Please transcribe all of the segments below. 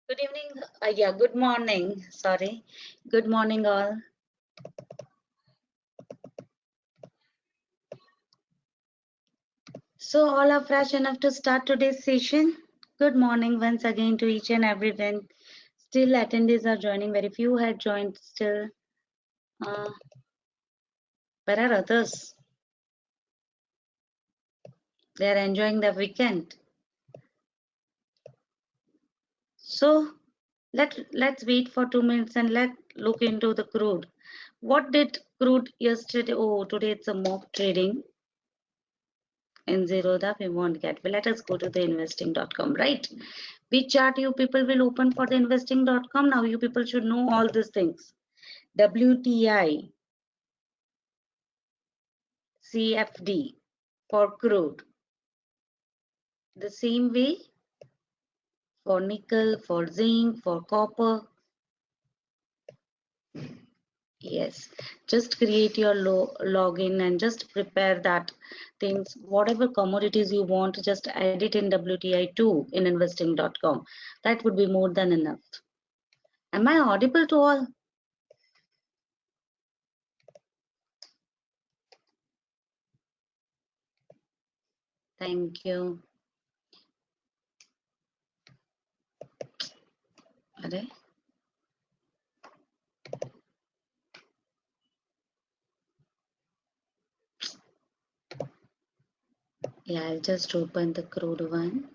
Good evening. Yeah, good morning. Sorry. Good morning, all. So, all are fresh enough to start today's session. Good morning once again to each and everyone. Still, attendees are joining. Very few had joined still. Uh, where are others? They are enjoying the weekend. So, let's wait for 2 minutes and let's look into the crude. What did crude yesterday? Oh, today it's a mock trading. In Zerodha we won't get. But let us go to the investing.com, right? Which chart you people will open for the investing.com? Now you people should know all these things. WTI, CFD for crude. The same way for nickel, for zinc, for copper. Yes, just create your login and just prepare that things, whatever commodities you want, just add it in WTI2 in investing.com. That would be more than enough. Am I audible to all? Thank you. Are? Yeah, I'll just open the crude one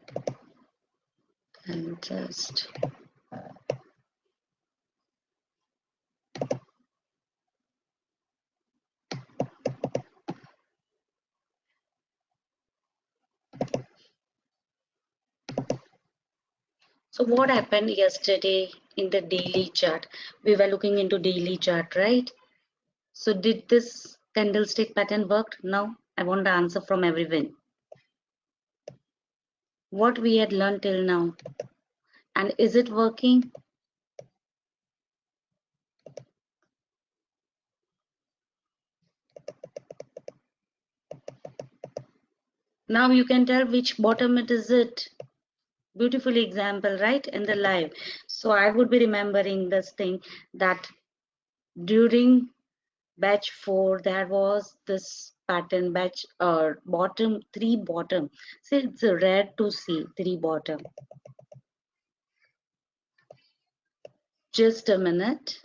and just. So what happened yesterday in the daily chart? We were looking into daily chart, right? So did this candlestick pattern work? Now I want the answer from everyone. What we had learned till now, and is it working? Now you can tell which bottom it is it. Beautiful example, right? In the live. So I would be remembering this thing that during batch 4 there was this pattern batch bottom 3 bottom. So it's rare to see 3 bottom. Just a minute.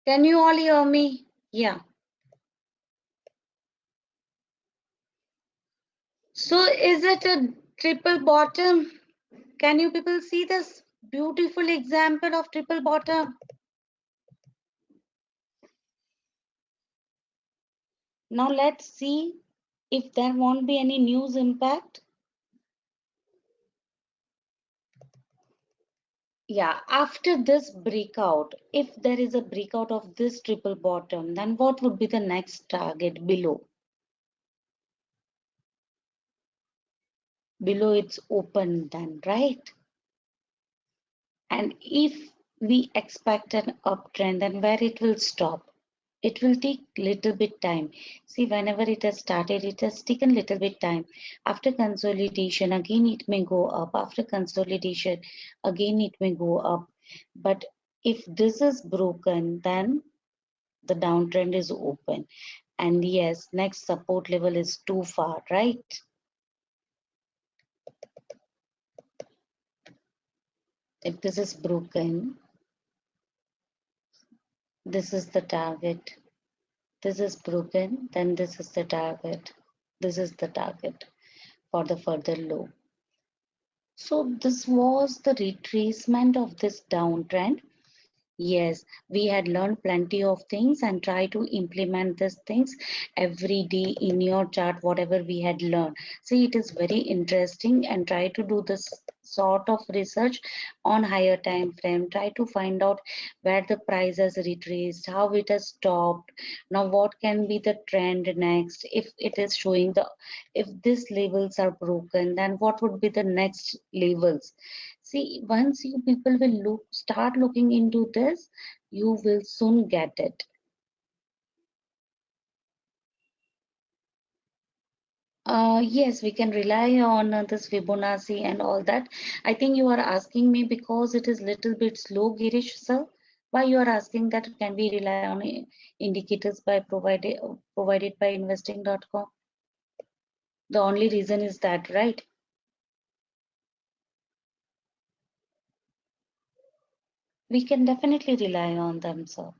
Can you all hear me? Yeah. So is it a triple bottom? Can you people see this beautiful example of triple bottom? Now let's see if there won't be any news impact. Yeah, after this breakout, if there is a breakout of this triple bottom, then what would be the next target below? Below it's open then, right? And if we expect an uptrend, then where it will stop? It will take little bit time. See, whenever it has started, it has taken little bit time. After consolidation, again it may go up. After consolidation, again it may go up. But if this is broken, then the downtrend is open. And yes, next support level is too far, right? If this is broken, this is the target. This is broken, then this is the target. This is the target for the further low. So this was the retracement of this downtrend. Yes, we had learned plenty of things and try to implement these things every day in your chart, whatever we had learned. See, it is very interesting and try to do this sort of research on higher time frame. Try to find out where the price has retraced, how it has stopped. Now, what can be the trend next? If it is showing if these levels are broken, then what would be the next levels? See, once you people will start looking into this, you will soon get it. Yes, we can rely on this Fibonacci and all that. I think you are asking me because it is little bit slow, Girish, sir. Why you are asking that? Can we rely on indicators by provided by investing.com? The only reason is that, right? We can definitely rely on them, sir.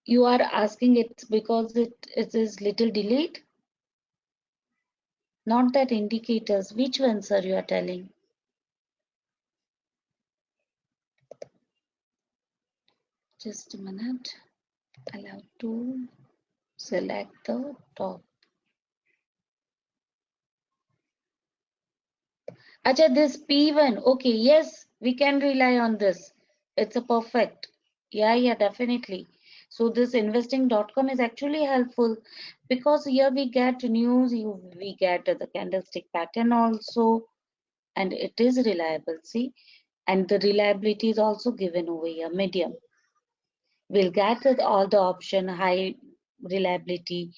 You are asking it because it is little delayed? Not that indicators. Which ones are you are telling? Just a minute. Allow to select the top. Acha, this P1. Okay, yes, we can rely on this. It's a perfect. Yeah, definitely. So this investing.com is actually helpful because here we get news, we get the candlestick pattern also, and it is reliable. See, and the reliability is also given over here, medium. We'll get all the option high reliability,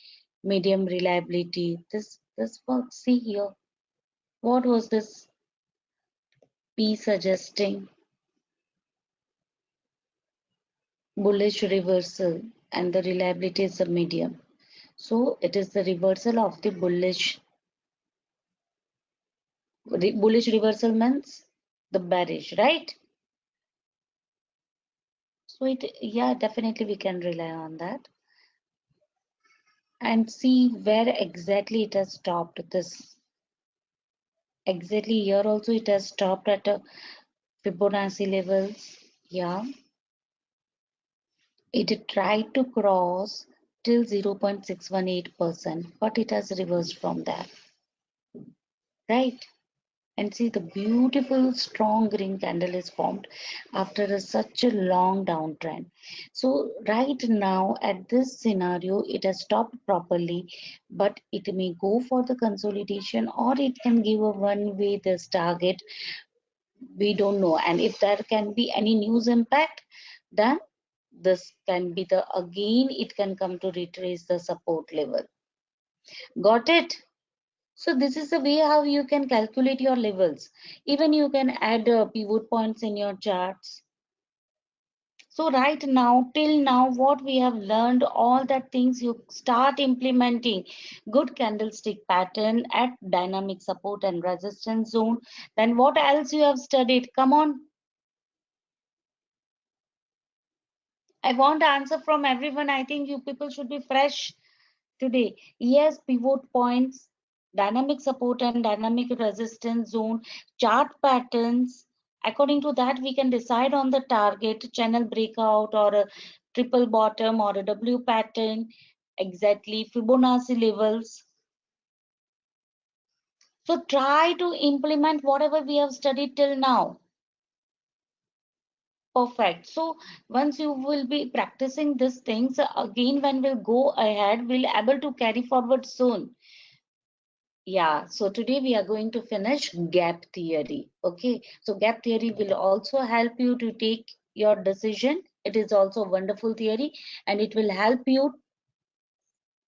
medium reliability. This works. See here. What was this P suggesting? Bullish reversal, and the reliability is the medium. So it is the reversal of the bullish. Bullish reversal means the bearish, right? So yeah, definitely we can rely on that and see where exactly it has stopped. This exactly here also it has stopped at a Fibonacci levels. Yeah, it tried to cross till 0.618%, but it has reversed from there, right? And see the beautiful strong green candle is formed after such a long downtrend. So right now at this scenario, it has stopped properly, but it may go for the consolidation or it can give a one way this target. We don't know. And if there can be any news impact, then this can be the again it can come to retrace the support level. Got it? So this is the way how you can calculate your levels. Even you can add pivot points in your charts. So right now, till now, what we have learned, all that things you start implementing. Good candlestick pattern at dynamic support and resistance zone. Then what else you have studied? Come on. I want answer from everyone. I think you people should be fresh today. Yes, pivot points, dynamic support and dynamic resistance zone, chart patterns. According to that, we can decide on the target, channel breakout or a triple bottom or a W pattern, exactly Fibonacci levels. So try to implement whatever we have studied till now. Perfect. So once you will be practicing these things, again when we'll go ahead, we'll able to carry forward soon. Yeah, so today we are going to finish gap theory. Okay, so gap theory will also help you to take your decision. It is also a wonderful theory and it will help you.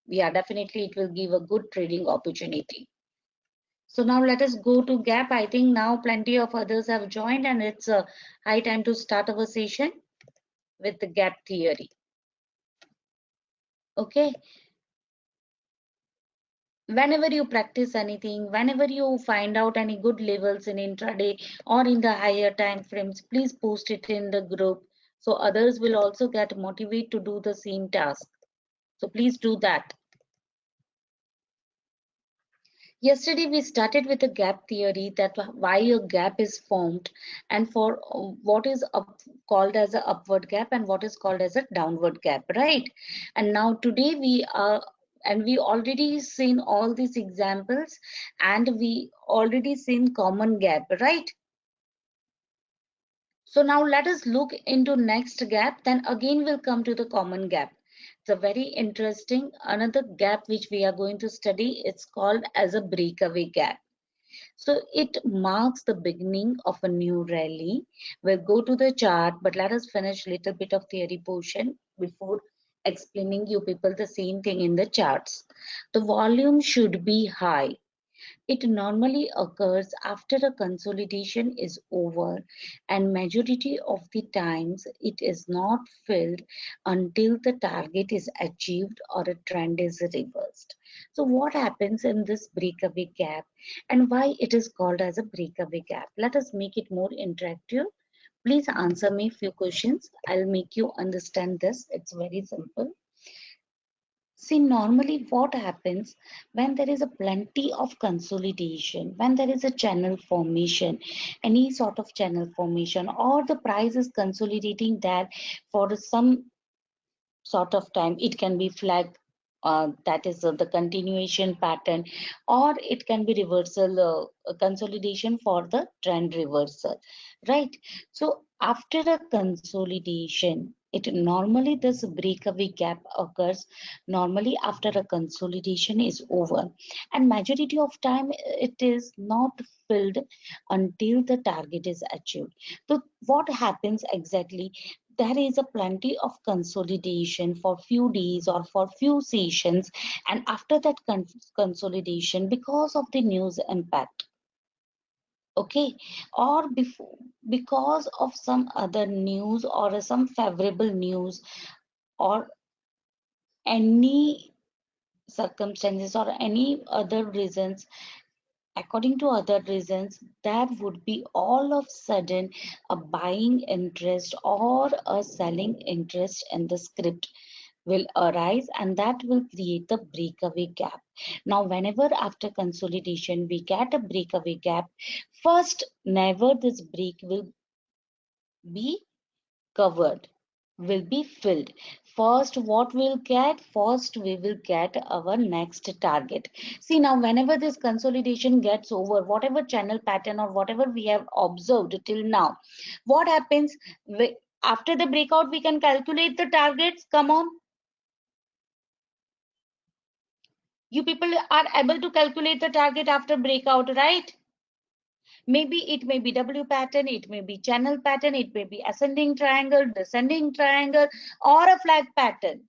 Yeah, definitely it will give a good trading opportunity. So now let us go to gap. I think now plenty of others have joined and it's a high time to start our session with the gap theory. Okay, whenever you practice anything, whenever you find out any good levels in intraday or in the higher time frames, please post it in the group so others will also get motivated to do the same task. So please do that. Yesterday we started with a gap theory, that why a gap is formed, and for what is called as a upward gap and what is called as a downward gap, right? And now today we are, and we already seen all these examples, and we already seen common gap, right? So now let us look into next gap, then again we'll come to the common gap. It's a very interesting another gap which we are going to study. It's called as a breakaway gap. So it marks the beginning of a new rally. We'll go to the chart, but let us finish little bit of theory portion before explaining you people the same thing in the charts. The volume should be high. It normally occurs after a consolidation is over, and majority of the times it is not filled until the target is achieved or a trend is reversed. So what happens in this breakaway gap and why it is called as a breakaway gap? Let us make it more interactive. Please answer me few questions. I'll make you understand this. It's very simple. See, normally what happens when there is a plenty of consolidation, when there is a channel formation, any sort of channel formation, or the price is consolidating there for some sort of time. It can be flag, that is the continuation pattern, or it can be reversal, consolidation for the trend reversal, right? So after a consolidation, it normally this breakaway gap occurs normally after a consolidation is over, and majority of time it is not filled until the target is achieved. So what happens exactly, there is a plenty of consolidation for few days or for few sessions, and after that consolidation, because of the news impact, okay, or before, because of some other news or some favorable news or any circumstances or any other reasons, according to other reasons, there would be all of sudden a buying interest or a selling interest in the script will arise, and that will create the breakaway gap. Now whenever after consolidation we get a breakaway gap, first never this break will be covered, will be filled. First what we'll get, first we will get our next target. See, now whenever this consolidation gets over, whatever channel pattern or whatever we have observed till now, what happens, after the breakout we can calculate the targets. Come on, you people are able to calculate the target after breakout, right? Maybe it may be W pattern, it may be channel pattern, it may be ascending triangle, descending triangle, or a flag pattern.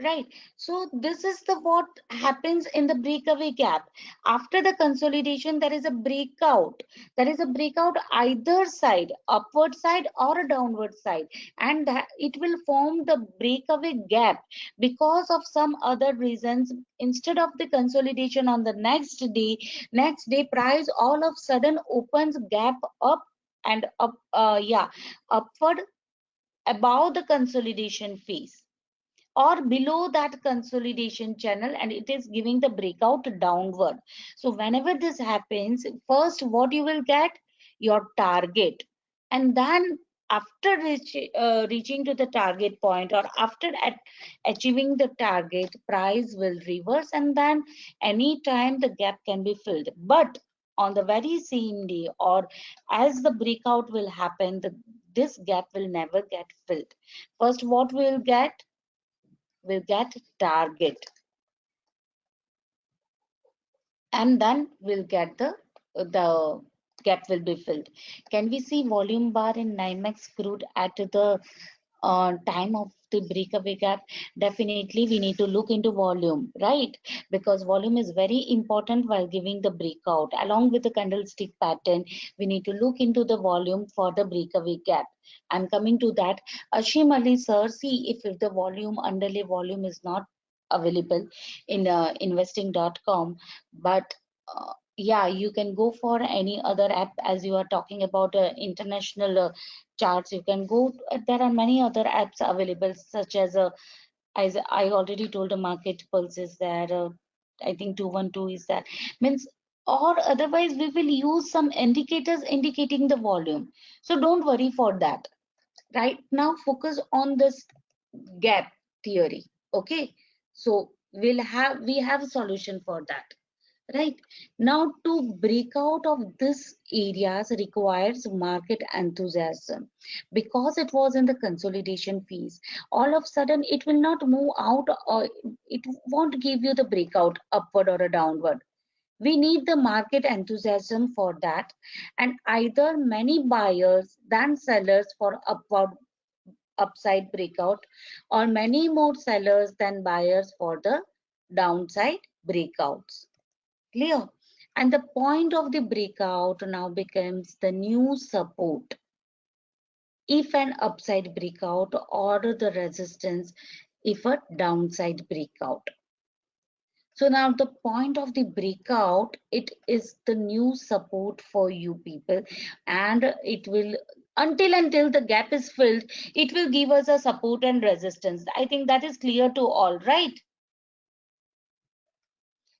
Right. So this is the what happens in the breakaway gap. After the consolidation, there is a breakout. There is a breakout either side, upward side or a downward side, and it will form the breakaway gap because of some other reasons. Instead of the consolidation on the next day price all of sudden opens gap up and up, yeah, upward above the consolidation phase or below that consolidation channel, and it is giving the breakout downward. So whenever this happens, first what you will get, your target, and then after reaching to the target point or after achieving the target, price will reverse, and then any time the gap can be filled. But on the very same day or as the breakout will happen, this gap will never get filled. First what we'll get, will get target, and then we'll get the gap will be filled. Can we see volume bar in NYMEX crude at the time of the breakaway gap? Definitely we need to look into volume, right? Because volume is very important while giving the breakout. Along with the candlestick pattern, we need to look into the volume for the breakaway gap. I'm coming to that. Ashim Ali sir, see if the volume, underlay volume is not available in investing.com, but yeah, you can go for any other app. As you are talking about international charts, you can go, there are many other apps available, such as I already told, a market pulse is there, I think 212 is that means, or otherwise we will use some indicators indicating the volume. So don't worry for that. Right now focus on this gap theory. Okay, so we have a solution for that. Right now, to break out of this areas requires market enthusiasm, because it was in the consolidation phase. All of a sudden, it will not move out, or it won't give you the breakout upward or a downward. We need the market enthusiasm for that, and either many buyers than sellers for upside breakout, or many more sellers than buyers for the downside breakouts. Clear? And the point of the breakout now becomes the new support if an upside breakout, or the resistance if a downside breakout. So now the point of the breakout, it is the new support for you people, and it will, until the gap is filled, it will give us a support and resistance. I think that is clear to all, right?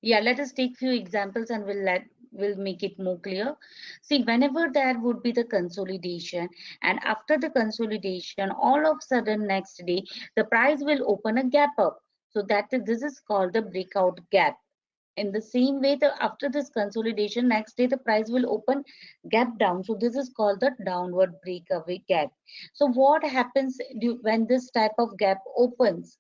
Yeah, let us take few examples and we'll make it more clear. See, whenever there would be the consolidation, and after the consolidation, all of a sudden next day, the price will open a gap up. So this is called the breakout gap. In the same way, after this consolidation, next day the price will open gap down. So this is called the downward breakaway gap. So what happens when this type of gap opens?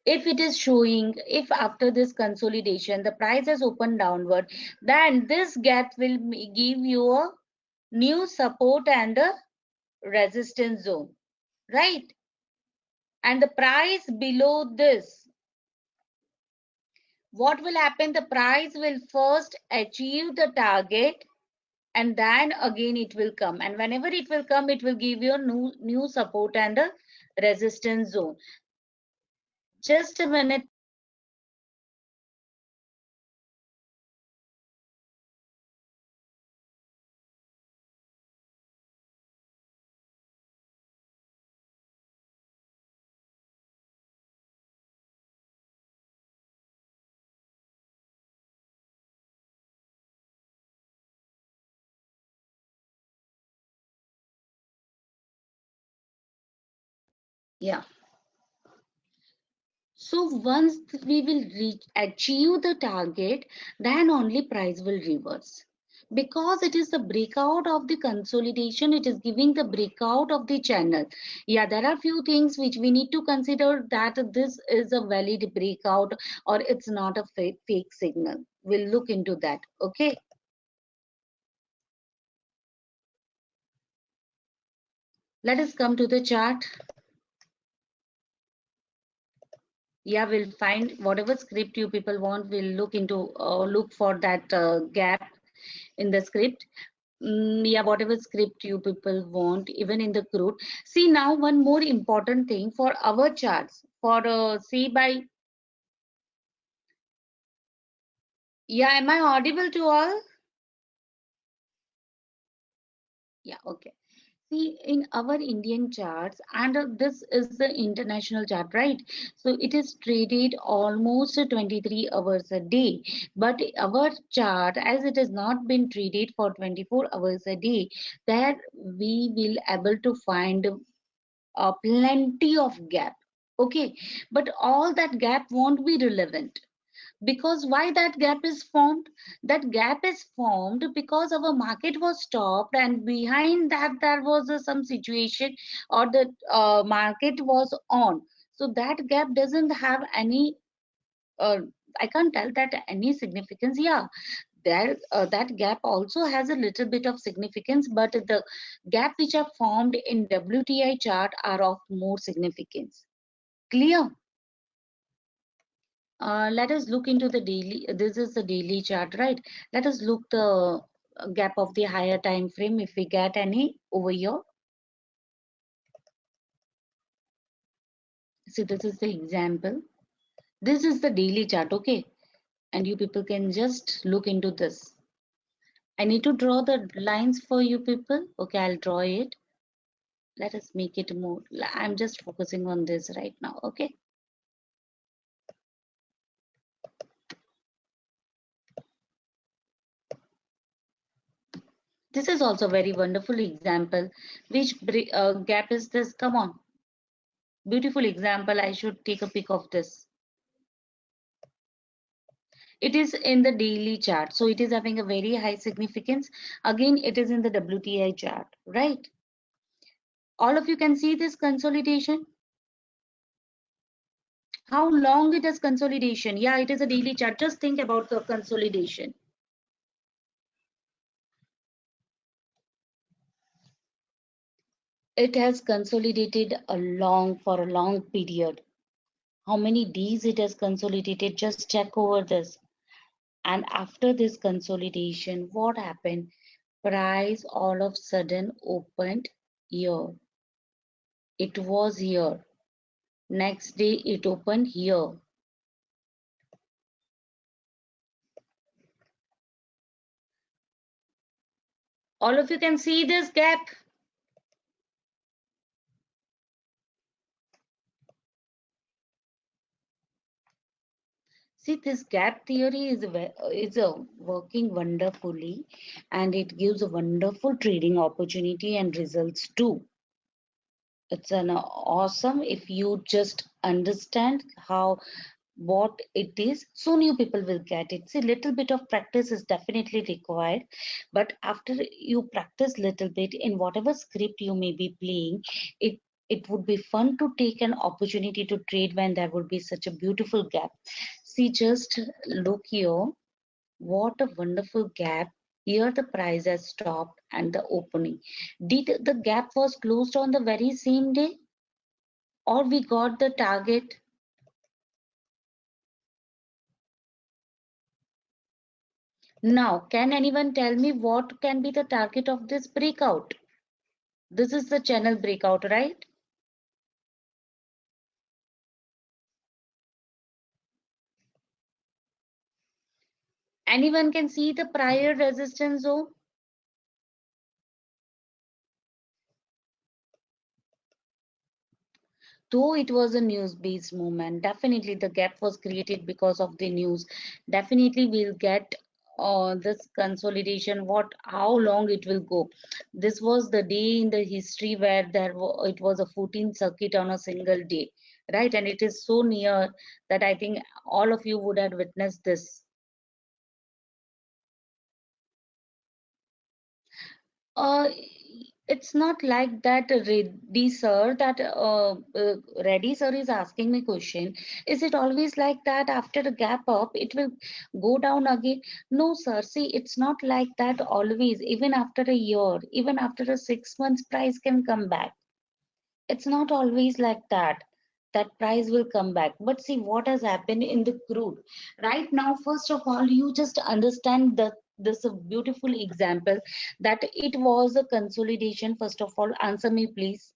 If it is showing, if after this consolidation the price has opened downward, then this gap will give you a new support and a resistance zone, right? And the price below this, what will happen? The price will first achieve the target, and then again it will come, and whenever it will come, it will give you a new support and a resistance zone. Just a minute. Yeah. So once we will achieve the target, then only price will reverse. Because it is the breakout of the consolidation, it is giving the breakout of the channel. Yeah, there are few things which we need to consider, that this is a valid breakout or it's not a fake signal. We'll look into that. Okay. Let us come to the chart. Yeah, we'll find whatever script you people want. We'll look for that gap in the script. Yeah, whatever script you people want, even in the crude. See, now one more important thing for our charts, for see by, yeah, am I audible to all? Yeah, okay. See, in our Indian charts, and this is the international chart, right? So it is traded almost 23 hours a day. But our chart, as it has not been traded for 24 hours a day, there we will able to find plenty of gap. Okay, but all that gap won't be relevant, because why that gap is formed? That gap is formed because our market was stopped, and behind that there was some situation, or the market was on. So that gap doesn't have any, uh, I can't tell that any significance. Yeah, there that gap also has a little bit of significance, but the gap which are formed in WTI chart are of more significance. Clear? Let us look into the daily. This is the daily chart, right? Let us look the gap of the higher time frame if we get any over here. See, this is the example. This is the daily chart, okay? And you people can just look into this. I need to draw the lines for you people. Okay, I'll draw it. Let us make it more. I'm just focusing on this right now, okay? This is also a very wonderful example. Which gap is this? Come on. Beautiful example. I should take a pic of this. It is in the daily chart. So it is having a very high significance. Again, it is in the WTI chart, right? All of you can see this consolidation. How long it is consolidation? Yeah, it is a daily chart. Just think about the consolidation. It has consolidated for a long period. How many days it has consolidated? Just check over this. And after this consolidation, what happened? Price all of a sudden opened here. It was here. Next day it opened here. All of you can see this gap. See, this gap theory is working wonderfully, and it gives a wonderful trading opportunity and results too. It's an awesome if you just understand what it is, so new people will get it. See, little bit of practice is definitely required, but after you practice little bit in whatever script you may be playing, it would be fun to take an opportunity to trade when there would be such a beautiful gap. See, just look here, what a wonderful gap. Here the price has stopped and the opening. Did the gap was closed on the very same day, or we got the target? Now, can anyone tell me what can be the target of this breakout? This is the channel breakout, right? Anyone can see the prior resistance zone? Though it was a news-based movement, definitely the gap was created because of the news. Definitely we'll get this consolidation. How long it will go? This was the day in the history where it was a 14th circuit on a single day, right? And it is so near that I think all of you would have witnessed this. Uh, it's not like that, Reddy sir, Reddy sir is asking me question. Is it always like that after a gap up, it will go down again? No, sir. See, it's not like that always. Even after a year, even after a 6 months, price can come back. It's not always like that. That price will come back. But see what has happened in the crude. Right now, first of all, you just understand this a beautiful example that it was a consolidation. First of all, answer me please.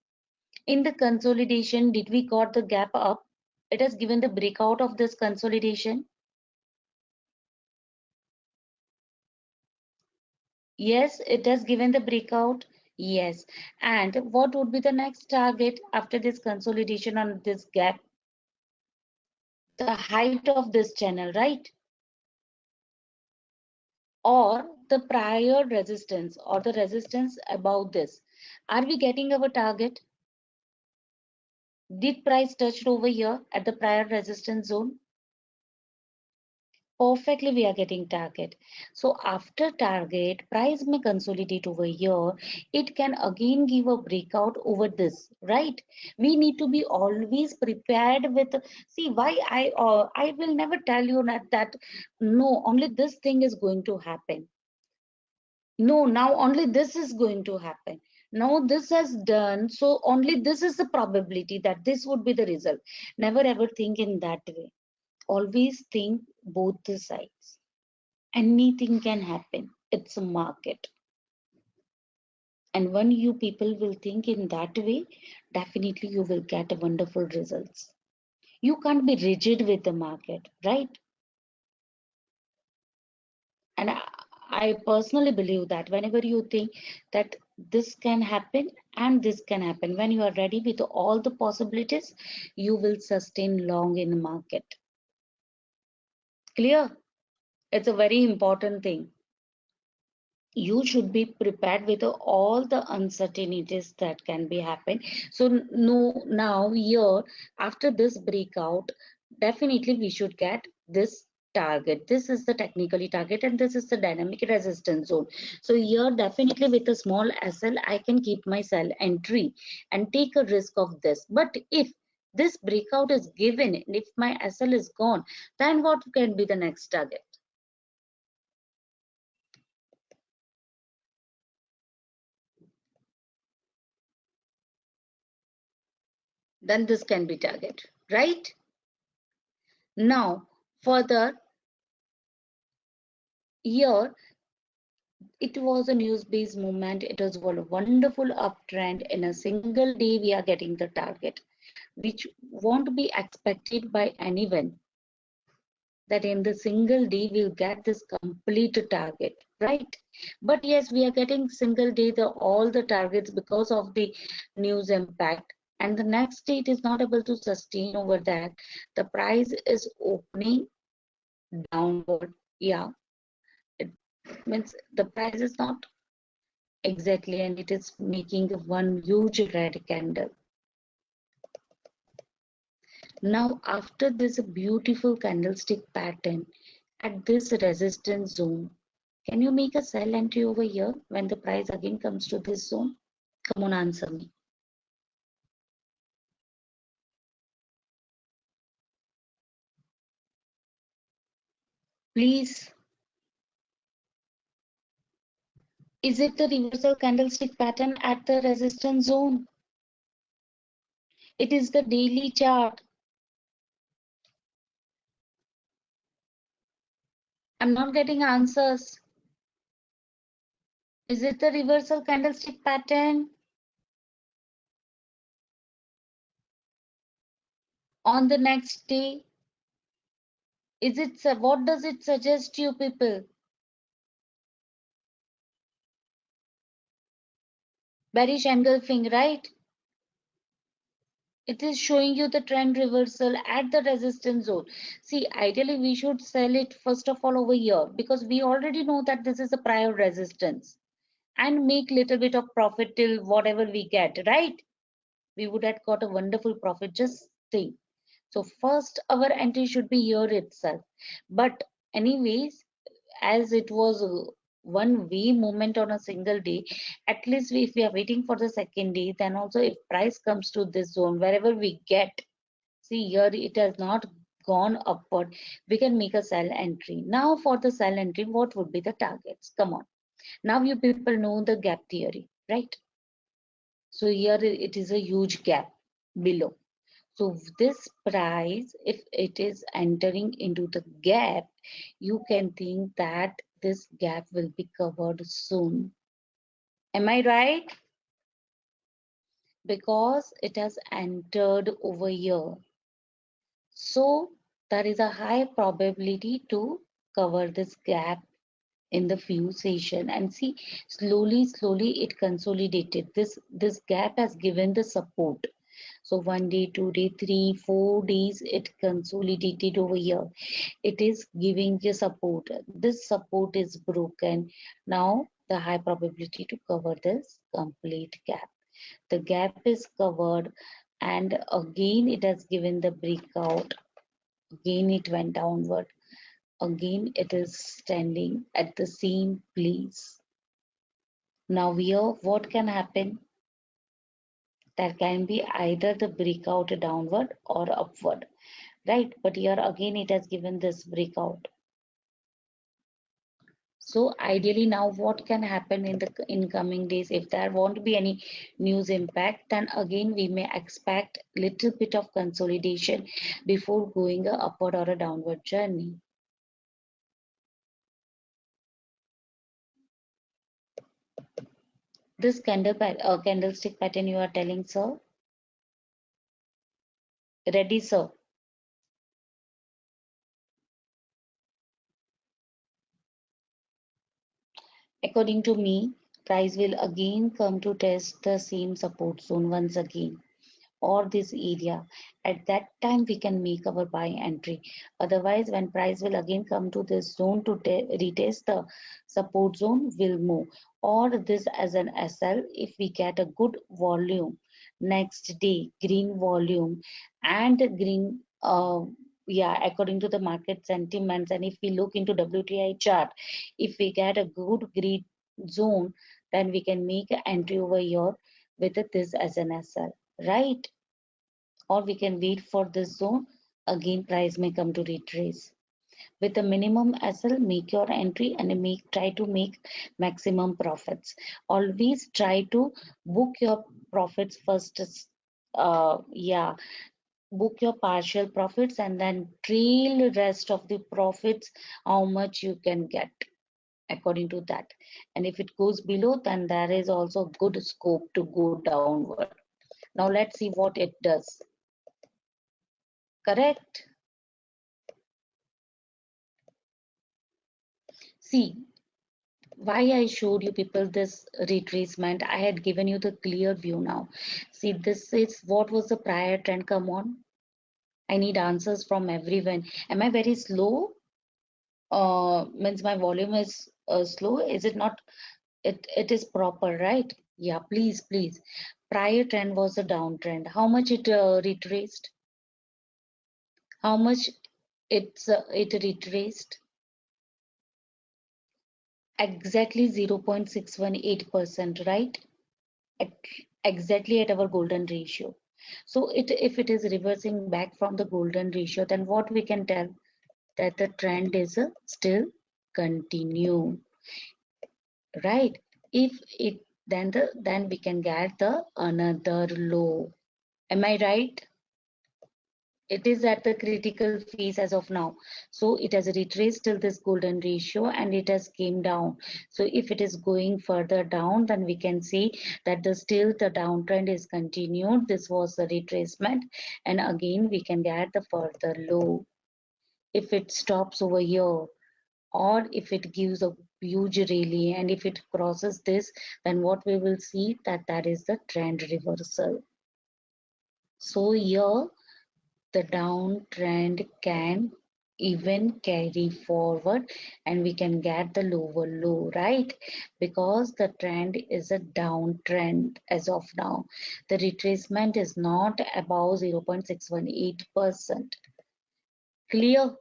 In the consolidation, did we got the gap up? It has given the breakout of this consolidation. Yes, it has given the breakout. Yes. And what would be the next target after this consolidation on this gap? The height of this channel, right? Or the prior resistance or the resistance above this. Are we getting our target? Did price touch over here at the prior resistance zone? Perfectly, we are getting target. So after target, price may consolidate over here. It can again give a breakout over this, right? We need to be always prepared with. See why I will never tell you that no, only this thing is going to happen. No, now only this is going to happen. Now this has done, so only this is the probability that this would be the result. Never ever think in that way. Always think both the sides. Anything can happen. It's a market. And when you people will think in that way, definitely you will get wonderful results. You can't be rigid with the market, right? And I personally believe that whenever you think that this can happen and this can happen, when you are ready with all the possibilities, you will sustain long in the market. Clear? It's a very important thing. you should be prepared with all the uncertainties that can be happen. So no, now here after this breakout, definitely we should get this target. This is the technically target and this is the dynamic resistance zone. So here definitely with a small SL I can keep my sell entry and take a risk of this. But if this breakout is given and if my SL is gone, then what can be the next target? Then this can be target, right? Now, further, here it was a news-based movement. It was a wonderful uptrend. In a single day, we are getting the target, which won't be expected by anyone. That in the single day we'll get this complete target, right? But yes, we are getting single day the all the targets because of the news impact. And the next day it is not able to sustain over that. The price is opening downward. Yeah, it means the price is not exactly, and it is making one huge red candle. Now after this beautiful candlestick pattern at this resistance zone, can you make a sell entry over here when the price again comes to this zone? Come on, answer me, please. Is it the reversal candlestick pattern at the resistance zone? It is the daily chart. I'm not getting answers. Is it the reversal candlestick pattern on the next day? Is it, what does it suggest to you people? Bearish engulfing, right? It is showing you the trend reversal at the resistance zone. See, ideally we should sell it first of all over here because we already know that this is a prior resistance and make little bit of profit till whatever we get, right? We would have got a wonderful profit. Just think. So first our entry should be here itself. But anyways, as it was one way movement on a single day, at least if we are waiting for the second day, then also if price comes to this zone, wherever we get, see here it has not gone upward, we can make a sell entry. Now for the sell entry, what would be the targets? Come on. Now you people know the gap theory, right? So here it is a huge gap below. So this price, if it is entering into the gap, you can think that this gap will be covered soon. Am I right? Because it has entered over here. So there is a high probability to cover this gap in the few session, and see slowly it consolidated. This gap has given the support. So 1 day, 2 day, 3, 4 days, it consolidated over here. It is giving the support. This support is broken. Now the high probability to cover this complete gap. The gap is covered, and again it has given the breakout. Again it went downward. Again it is standing at the same place. Now here what can happen? There can be either the breakout downward or upward, right? But here again it has given this breakout. So ideally now what can happen in the incoming days, if there won't be any news impact, then again we may expect little bit of consolidation before going a upward or a downward journey. This candlestick pattern you are telling, sir? Ready, sir? According to me, price will again come to test the same support zone once again. or this area, at that time we can make our buy entry. Otherwise, when price will again come to this zone to retest the support zone, will move. Or this as an SL, if we get a good volume next day, green volume and green, yeah, according to the market sentiments, and if we look into WTI chart, if we get a good green zone, then we can make an entry over here with this as an SL, right? Or we can wait for this zone, again price may come to retrace. With a minimum SL, make your entry and try to make maximum profits. Always try to book your profits first. Yeah, book your partial profits and then trail rest of the profits, how much you can get according to that. And if it goes below, then there is also good scope to go downward. Now let's see what it does. Correct? See, why I showed you people this retracement, I had given you the clear view now. See, this is what was the prior trend. Come on, I need answers from everyone. Am I very slow? Means my volume is slow? Is it not? It is proper, right? Yeah, please, please. Prior trend was a downtrend. How much it retraced? How much it retraced? Exactly 0.618%, right? Exactly at our golden ratio. So if it is reversing back from the golden ratio, then what we can tell? That the trend is still continue, right? If it, then we can get the another low. Am I right? It is at the critical phase as of now. So it has retraced till this golden ratio and it has came down. So if it is going further down, then we can see that still the downtrend is continued. This was the retracement, and again we can get the further low. If it stops over here, or if it gives a huge rally, and if it crosses this, then what we will see, that is the trend reversal. So here the downtrend can even carry forward and we can get the lower low, right? Because the trend is a downtrend as of now. The retracement is not above 0.618%. Clear?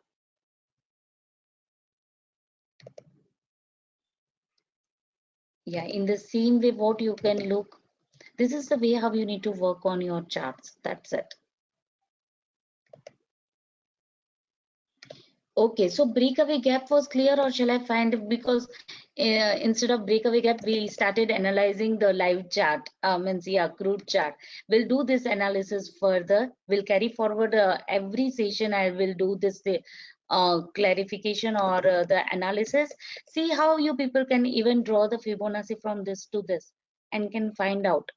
Yeah, in the same way, what you can look, this is the way how you need to work on your charts. That's it. Okay, so breakaway gap was clear, or shall I find, because instead of breakaway gap, we started analyzing the live chart, means yeah, crude chart. We'll do this analysis further. We'll carry forward every session. I will do this clarification or the analysis. See how you people can even draw the Fibonacci from this to this and can find out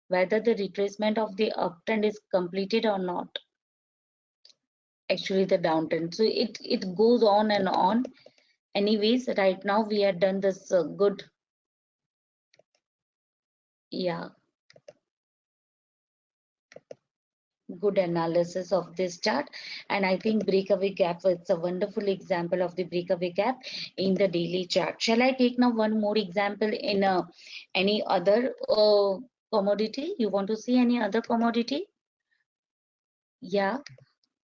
whether the retracement of the uptrend is completed or not. Actually the downtrend, so it goes on and on. Anyways, right now we had done this good, yeah, good analysis of this chart. And I think breakaway gap, it's a wonderful example of the breakaway gap in the daily chart. Shall I take now one more example in any other commodity? You want to see any other commodity? Yeah,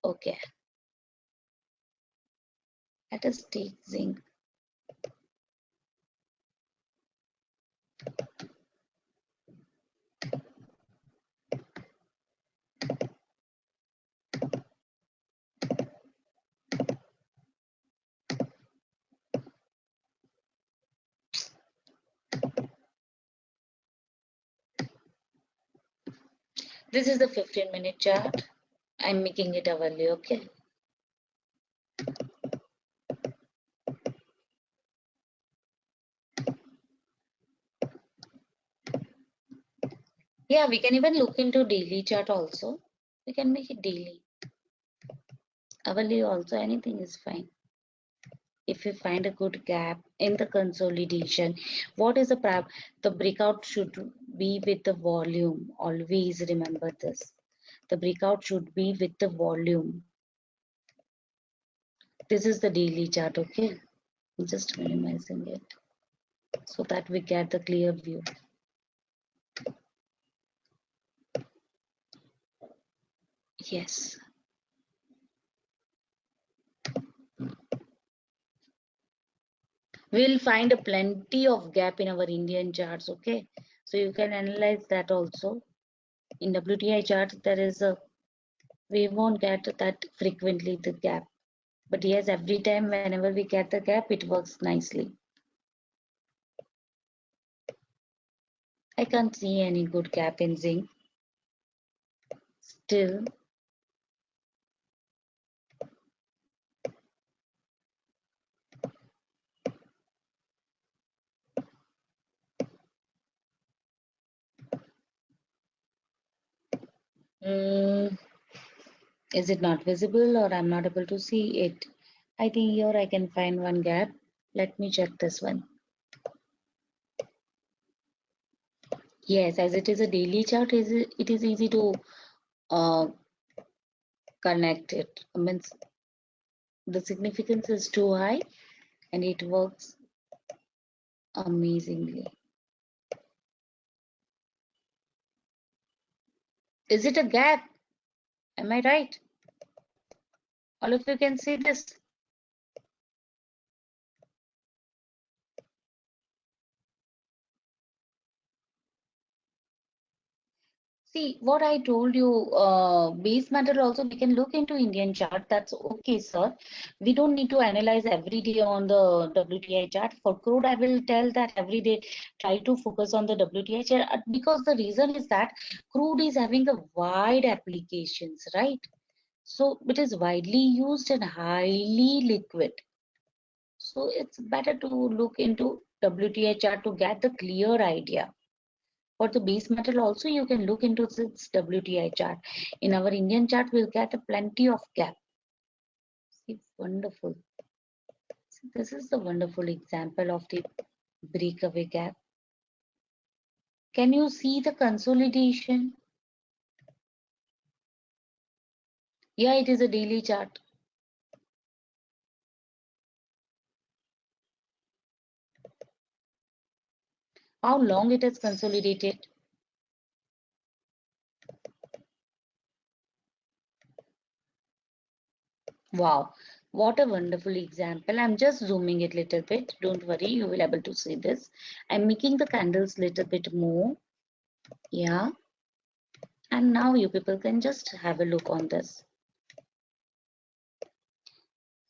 okay, let us take zinc. This is the 15-minute chart. I'm making it hourly, okay? Yeah, we can even look into daily chart also. We can make it daily. Hourly also, anything is fine. If we find a good gap in the consolidation, what is the breakout should be with the volume. Always remember this. The breakout should be with the volume. This is the daily chart, okay? I'm just minimizing it so that we get the clear view. Yes. We'll find a plenty of gap in our Indian charts, okay? So you can analyze that also. In WTI chart, we won't get that frequently the gap. But yes, every time whenever we get the gap, it works nicely. I can't see any good gap in zinc. Still, mm, is it not visible or I'm not able to see it? I think here I can find one gap. Let me check this one. Yes, as it is a daily chart, it is easy to uh, connect it. I mean, the significance is too high and it works amazingly. Is it a gap? Am I right? All of you can see this. See, what I told you, base metal also we can look into Indian chart. That's okay, sir. We don't need to analyze every day on the WTI chart. For crude, I will tell that every day try to focus on the WTI chart because the reason is that crude is having a wide applications, right? So it is widely used and highly liquid. So it's better to look into WTI chart to get the clear idea. For the base metal also you can look into this WTI chart. In our Indian chart we'll get a plenty of gap. See, wonderful. See, this is the wonderful example of the breakaway gap. Can you see the consolidation? Yeah, it is a daily chart. How long it has consolidated? Wow, what a wonderful example. I'm just zooming it a little bit. Don't worry, you will able to see this. I'm making the candles little bit more. Yeah. And now you people can just have a look on this.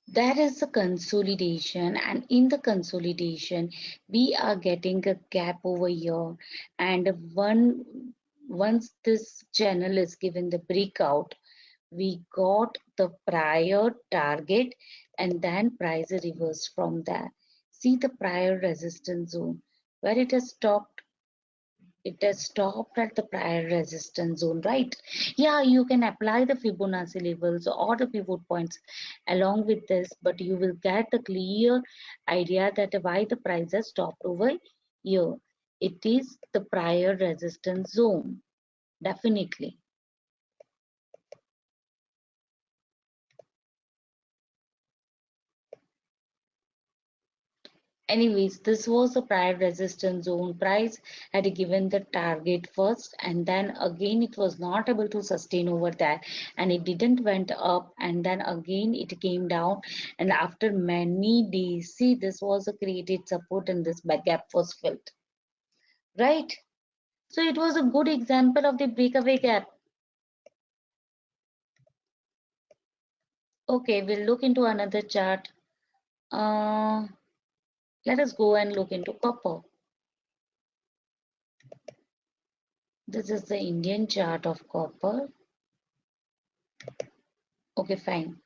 There is a consolidation, and in the consolidation we are getting a gap over here, and once this channel is given the breakout, we got the prior target and then price reversed from there. See the prior resistance zone where it has stopped. It has stopped at the prior resistance zone, right? Yeah, you can apply the Fibonacci levels or the pivot points along with this, but you will get the clear idea that why the price has stopped over here. It is the prior resistance zone, definitely. Anyways, this was the prior resistance zone. Price had given the target first, and then again it was not able to sustain over that, and it didn't went up, and then again it came down, and after many days, see, this was a created support and this back gap was filled, right? So it was a good example of the breakaway gap. Okay, we'll look into another chart. uh, let us go and look into copper. This is the Indian chart of copper. Okay, fine.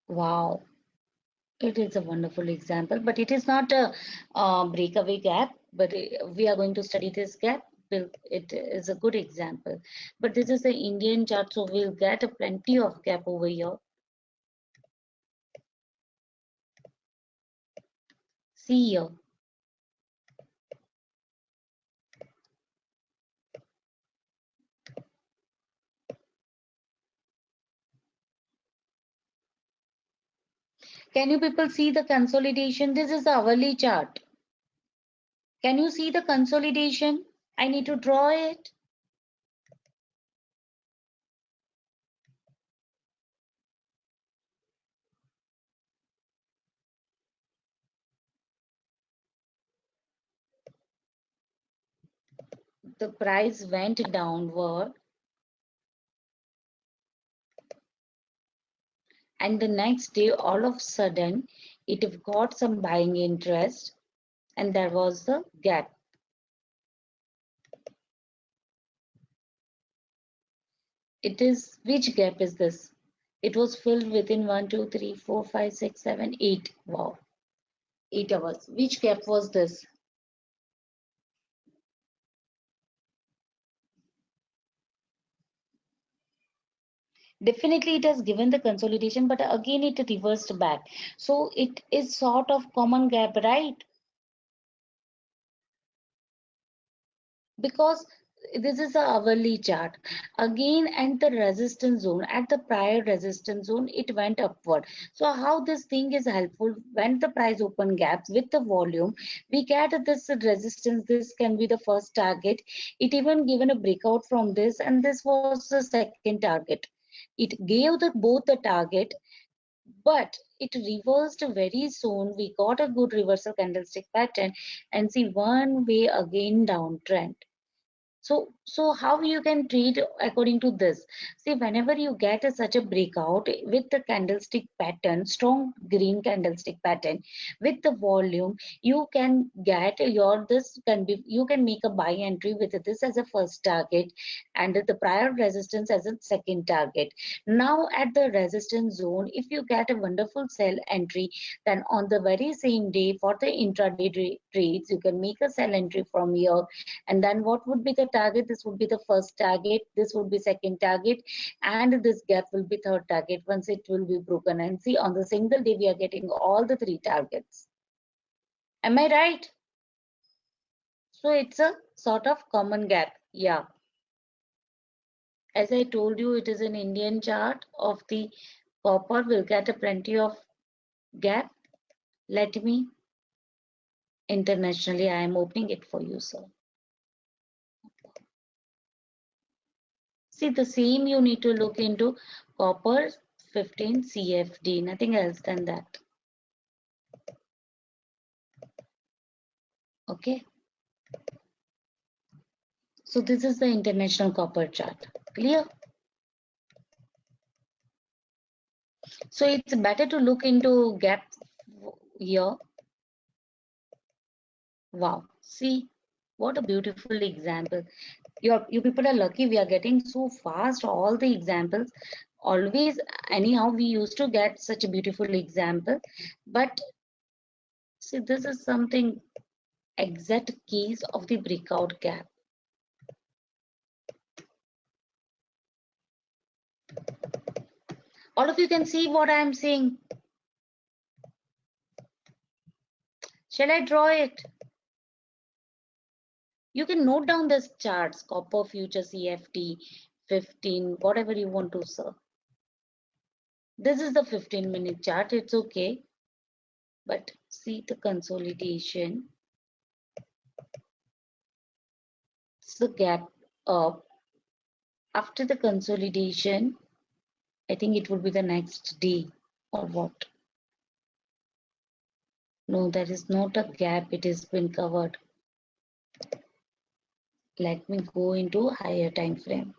Wow, it is a wonderful example, but it is not a breakaway gap. But we are going to study this gap. It is a good example. But this is the Indian chart, so we'll get a plenty of gap over here. See here. Can you people see the consolidation? This is the hourly chart. Can you see the consolidation? I need to draw it. The price went downward, and the next day all of a sudden it got some buying interest, and there was the gap. It is, which gap is this? It was filled within 1 2 3 4 5 6 7 8. Wow, 8 hours. Which gap was this? Definitely it has given the consolidation, but again it reversed back. So it is sort of common gap, right? Because this is a hourly chart again, and the resistance zone, at the prior resistance zone it went upward. So how this thing is helpful, when the price open gaps with the volume, we get this resistance. This can be the first target. It even given a breakout from this, and this was the second target. It gave the both the target, but it reversed very soon. We got a good reversal candlestick pattern, and see one way again downtrend. So how you can treat according to this? See, whenever you get such a breakout with the candlestick pattern, strong green candlestick pattern with the volume, you can get your, this can be, you can make a buy entry with this as a first target and the prior resistance as a second target. Now at the resistance zone, if you get a wonderful sell entry, then on the very same day for the intraday trades, you can make a sell entry from here. And then what would be the target? This would be the first target, this would be second target, and this gap will be third target once it will be broken. And see, on the single day we are getting all the three targets. Am I right? So it's a sort of common gap. Yeah, as I told you, it is an Indian chart of the copper. Will get a plenty of gap. Let me, internationally I am opening it for you, sir. See, the same you need to look into copper 15 CFD, nothing else than that. Okay. So this is the international copper chart. Clear? So it's better to look into gap here. Wow. See, what a beautiful example. You people are lucky, we are getting so fast all the examples. Always, anyhow, we used to get such a beautiful example. But see, this is something exact case of the breakout gap. All of you can see what I am saying. Shall I draw it? You can note down this charts, copper future CFD 15, whatever you want to serve. This is the 15-minute chart, it's okay. But see the consolidation. It's the gap up. After the consolidation, I think it would be the next day or what? No, there is not a gap, it has been covered. Let me go into higher time frame.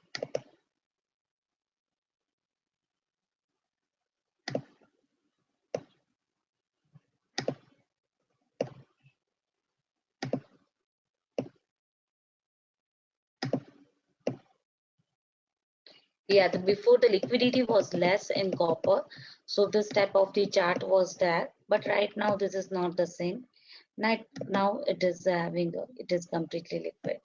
Yeah, before the liquidity was less in copper, so this type of the chart was there, but right now this is not the same. Now it is having it is completely liquid.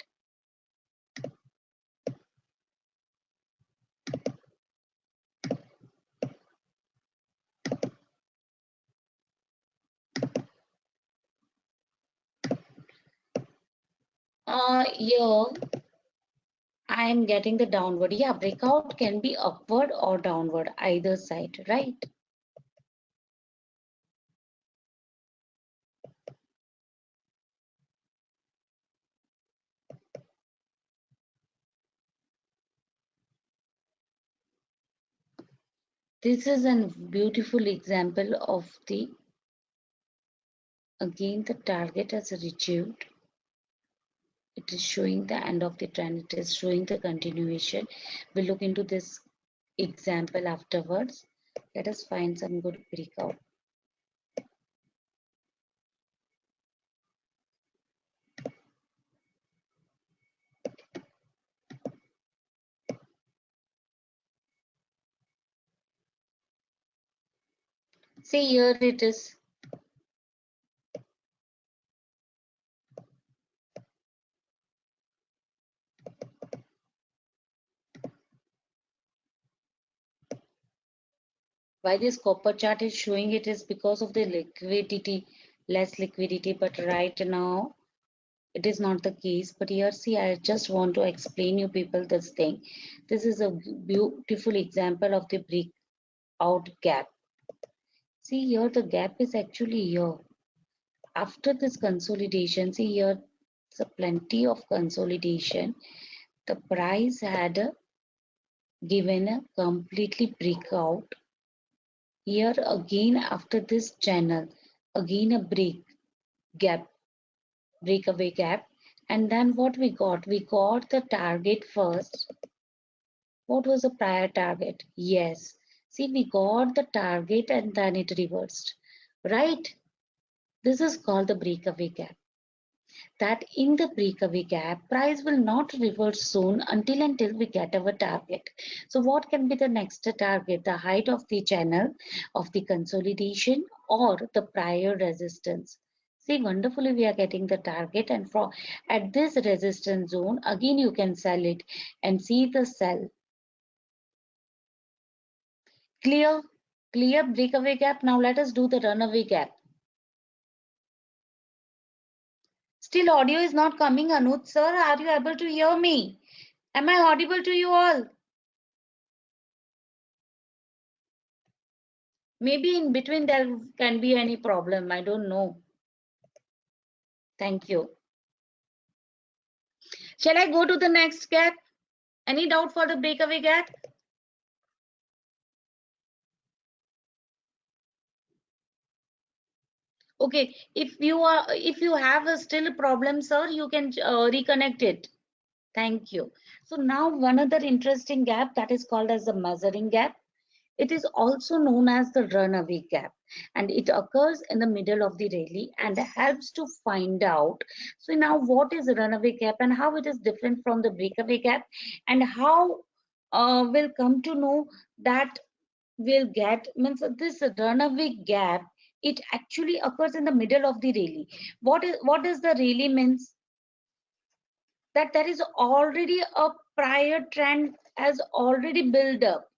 Here I am getting the downward. Yeah, breakout can be upward or downward, either side, right? This is a beautiful example of the, again, the target has achieved. It is showing the end of the trend. It is showing the continuation. We'll look into this example afterwards. Let us find some good breakout. See, here it is. Why this copper chart is showing it is because of the liquidity, less liquidity, but right now it is not the case. But here, see, I just want to explain you people this thing. This is a beautiful example of the breakout gap. See here, the gap is actually here. After this consolidation, see here, so plenty of consolidation. The price had given a completely breakout. Here again, after this channel, again a breakaway gap. And then what we got? We got the target first. What was the prior target? Yes. See, we got the target and then it reversed, right? This is called the breakaway gap. That in the breakaway gap, price will not reverse soon until we get our target. So what can be the next target? The height of the channel of the consolidation or the prior resistance. See, wonderfully we are getting the target, and for at this resistance zone, again you can sell it and see the sell. Clear? Clear breakaway gap. Now let us do the runaway gap. Still audio is not coming, Anuj sir. Are you able to hear me? Am I audible to you all? Maybe in between there can be any problem. I don't know. Thank you. Shall I go to the next gap? Any doubt for the breakaway gap? Okay, if you have a still problem, sir, you can reconnect it. Thank you. So now one other interesting gap that is called as the measuring gap. It is also known as the runaway gap, and it occurs in the middle of the rally and helps to find out. So now what is a runaway gap and how it is different from the breakaway gap, and how we'll come to know that we'll get means this runaway gap, it actually occurs in the middle of the rally. What does the rally means? That there is already a prior trend has already built up,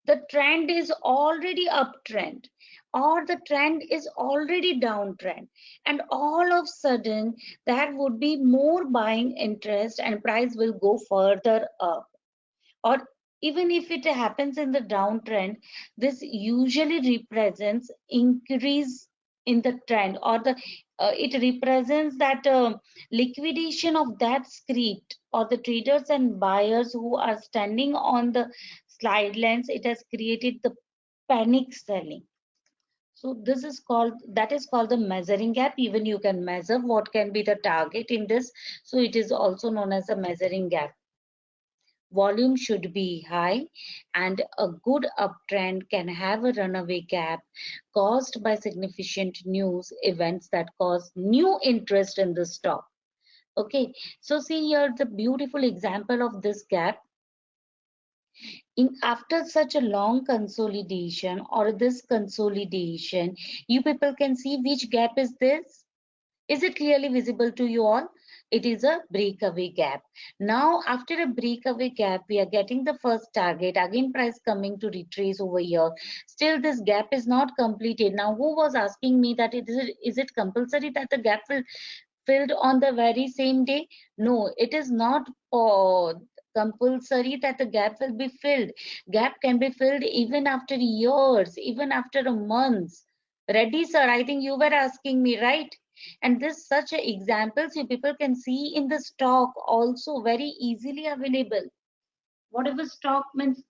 the trend is already uptrend or the trend is already downtrend, and all of sudden there would be more buying interest and price will go further up. Or even if it happens in the downtrend, this usually represents increase in the trend, or the it represents that liquidation of that script, or the traders and buyers who are standing on the sidelines. It has created the panic selling. So this is called, that is called the measuring gap. Even you can measure what can be the target in this, so it is also known as a measuring gap. Volume should be high, and a good uptrend can have a runaway gap caused by significant news events that cause new interest in the stock. Okay, so see here the beautiful example of this gap. In after such a long consolidation, or this consolidation, you people can see which gap is this. Is it clearly visible to you all? It is a breakaway gap. Now, after a breakaway gap, we are getting the first target. Again, price coming to retrace over here. Still, this gap is not completed. Now, who was asking me that is it compulsory that the gap will filled on the very same day? No, it is not compulsory that the gap will be filled. Gap can be filled even after years, even after a month. Ready, sir? I think you were asking me, right? And this such examples you people can see in the stock also very easily available. Whatever stock means,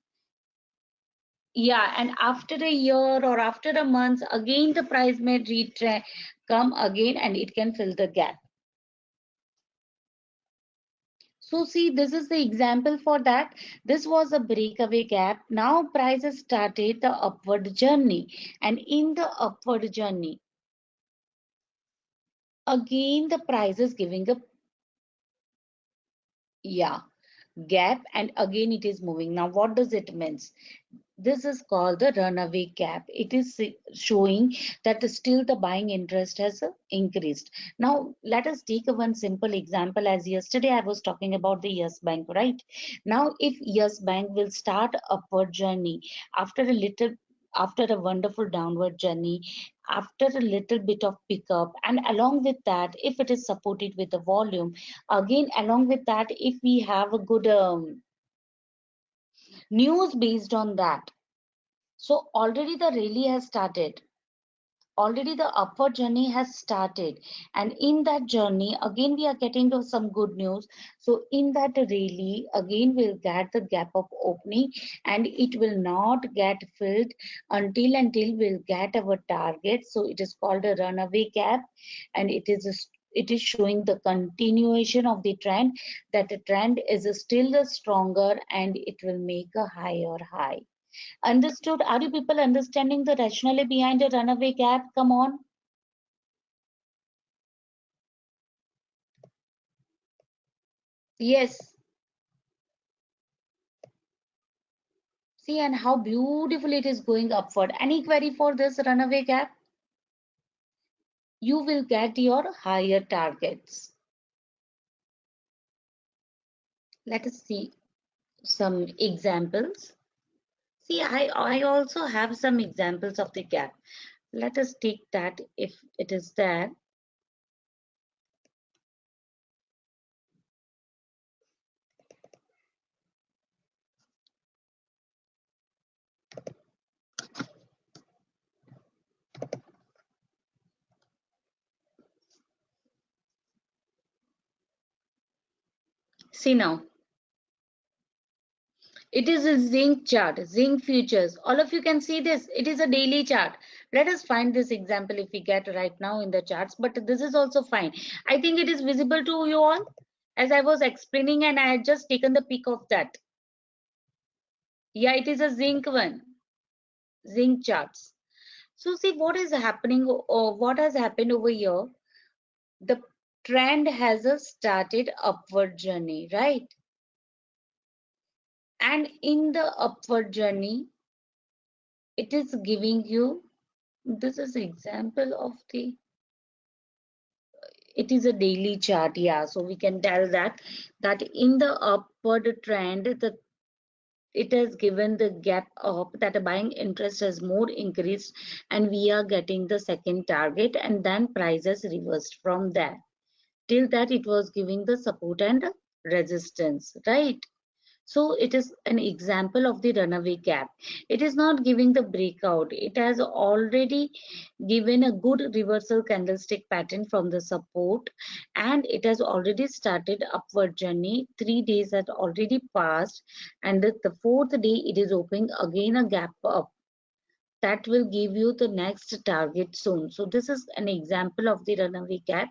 Yeah, and after a year or after a month, again the price may come again and it can fill the gap. So see, this is the example for that. This was a breakaway gap. Now price has started the upward journey, and in the upward journey, again the price is giving a, yeah, gap, and again it is moving. Now what does it means? This is called the runaway gap. It is showing that still the buying interest has increased. Now let us take a one simple example. As yesterday I was talking about the Yes Bank, right? Now if Yes Bank will start upward journey after a little, after a wonderful downward journey, after a little bit of pickup, and along with that, if it is supported with the volume, again along with that, if we have a good news based on that, so already the rally has started. Already the upward journey has started. And in that journey, again, we are getting to some good news. So in that rally, again, we'll get the gap of opening and it will not get filled until we'll get our target. So it is called a runaway gap, and it is showing the continuation of the trend, that the trend is still stronger and it will make a higher high. Understood? Are you people understanding the rationale behind a runaway gap? Come on. Yes. See, and how beautiful it is going upward. Any query for this runaway gap? You will get your higher targets. Let us see some examples. See, I also have some examples of the gap. Let us take that if it is there. See now. It is a zinc chart, zinc futures. All of you can see this. It is a daily chart. Let us find this example if we get right now in the charts, but this is also fine. I think it is visible to you all as I was explaining, and I had just taken the peek of that. Yeah, it is a zinc one, zinc charts. So see what is happening or what has happened over here. The trend has a started upward journey, right? And in the upward journey, it is giving you, this is example of the, it is a daily chart, yeah, so we can tell that in the upward trend, the it has given the gap up, that the buying interest has more increased and we are getting the second target, and then prices reversed from there. Till that it was giving the support and resistance, right? So it is an example of the runaway gap. It is not giving the breakout. It has already given a good reversal candlestick pattern from the support, and it has already started upward journey. 3 days had already passed, and the fourth day it is opening again a gap up. That will give you the next target soon. So this is an example of the runaway gap.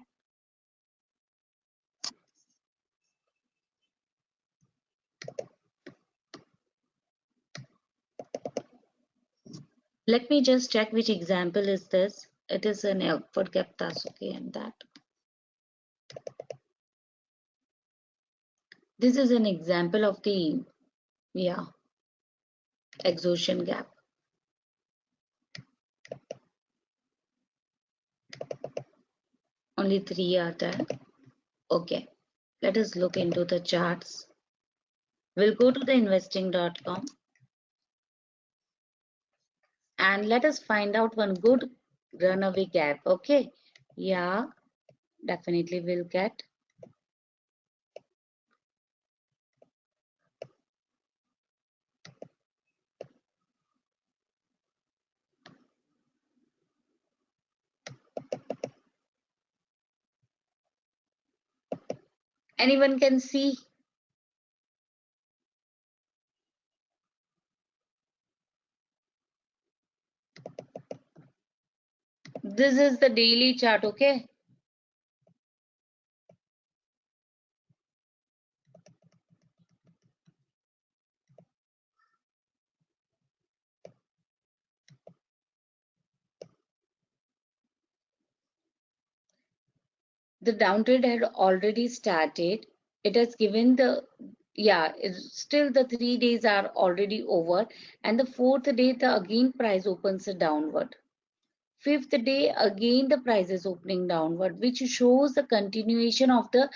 Let me just check which example is this. It is an upward gap task, okay, and that. This is an example of the, yeah, exhaustion gap. Only three are there. Okay, let us look into the charts. We'll go to the investing.com and let us find out one good runaway gap. Okay, yeah, definitely we'll get. Anyone can see? This is the daily chart, okay? The downtrend had already started. It has given the, yeah, still the 3 days are already over, and the fourth day the again price opens a downward. Fifth day again the price is opening downward, which shows the continuation of the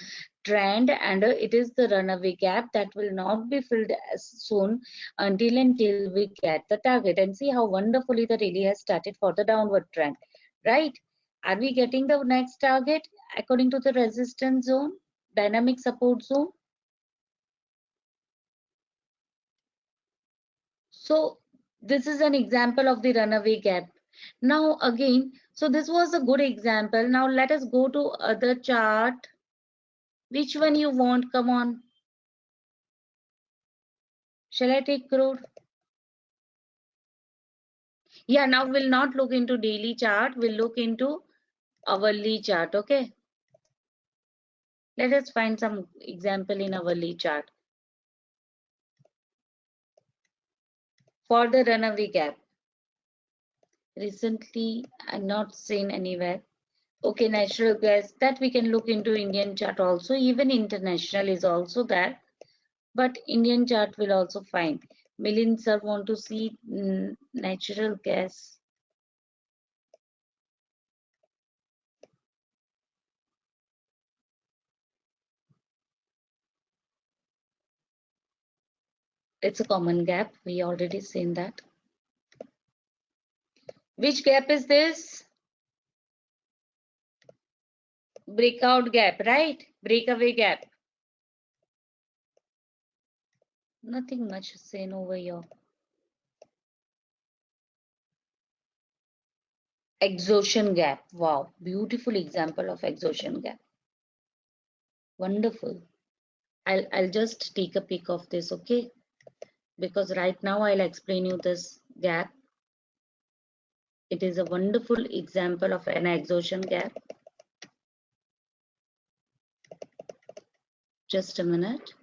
trend, and it is the runaway gap that will not be filled as soon until we get the target. And see how wonderfully the rally has started for the downward trend, right? Are we getting the next target according to the resistance zone, dynamic support zone? So this is an example of the runaway gap. Now again, so this was a good example. Now let us go to other chart. Which one you want? Come on. Shall I take crude? Yeah, now we'll not look into daily chart. We'll look into hourly chart. Okay. Let us find some example in hourly chart for the runaway gap. Recently, I'm not seen anywhere. Okay, natural gas, that we can look into Indian chart also. Even international is also there, but Indian chart will also find. Milind sir want to see natural gas. It's a common gap. We already seen that. Which gap is this? Breakout gap, right? Breakaway gap. Nothing much seen over here. Exhaustion gap. Wow, beautiful example of exhaustion gap. Wonderful. I'll just take a peek of this, okay? Because right now I'll explain you this gap. It is a wonderful example of an exhaustion gap. Just a minute.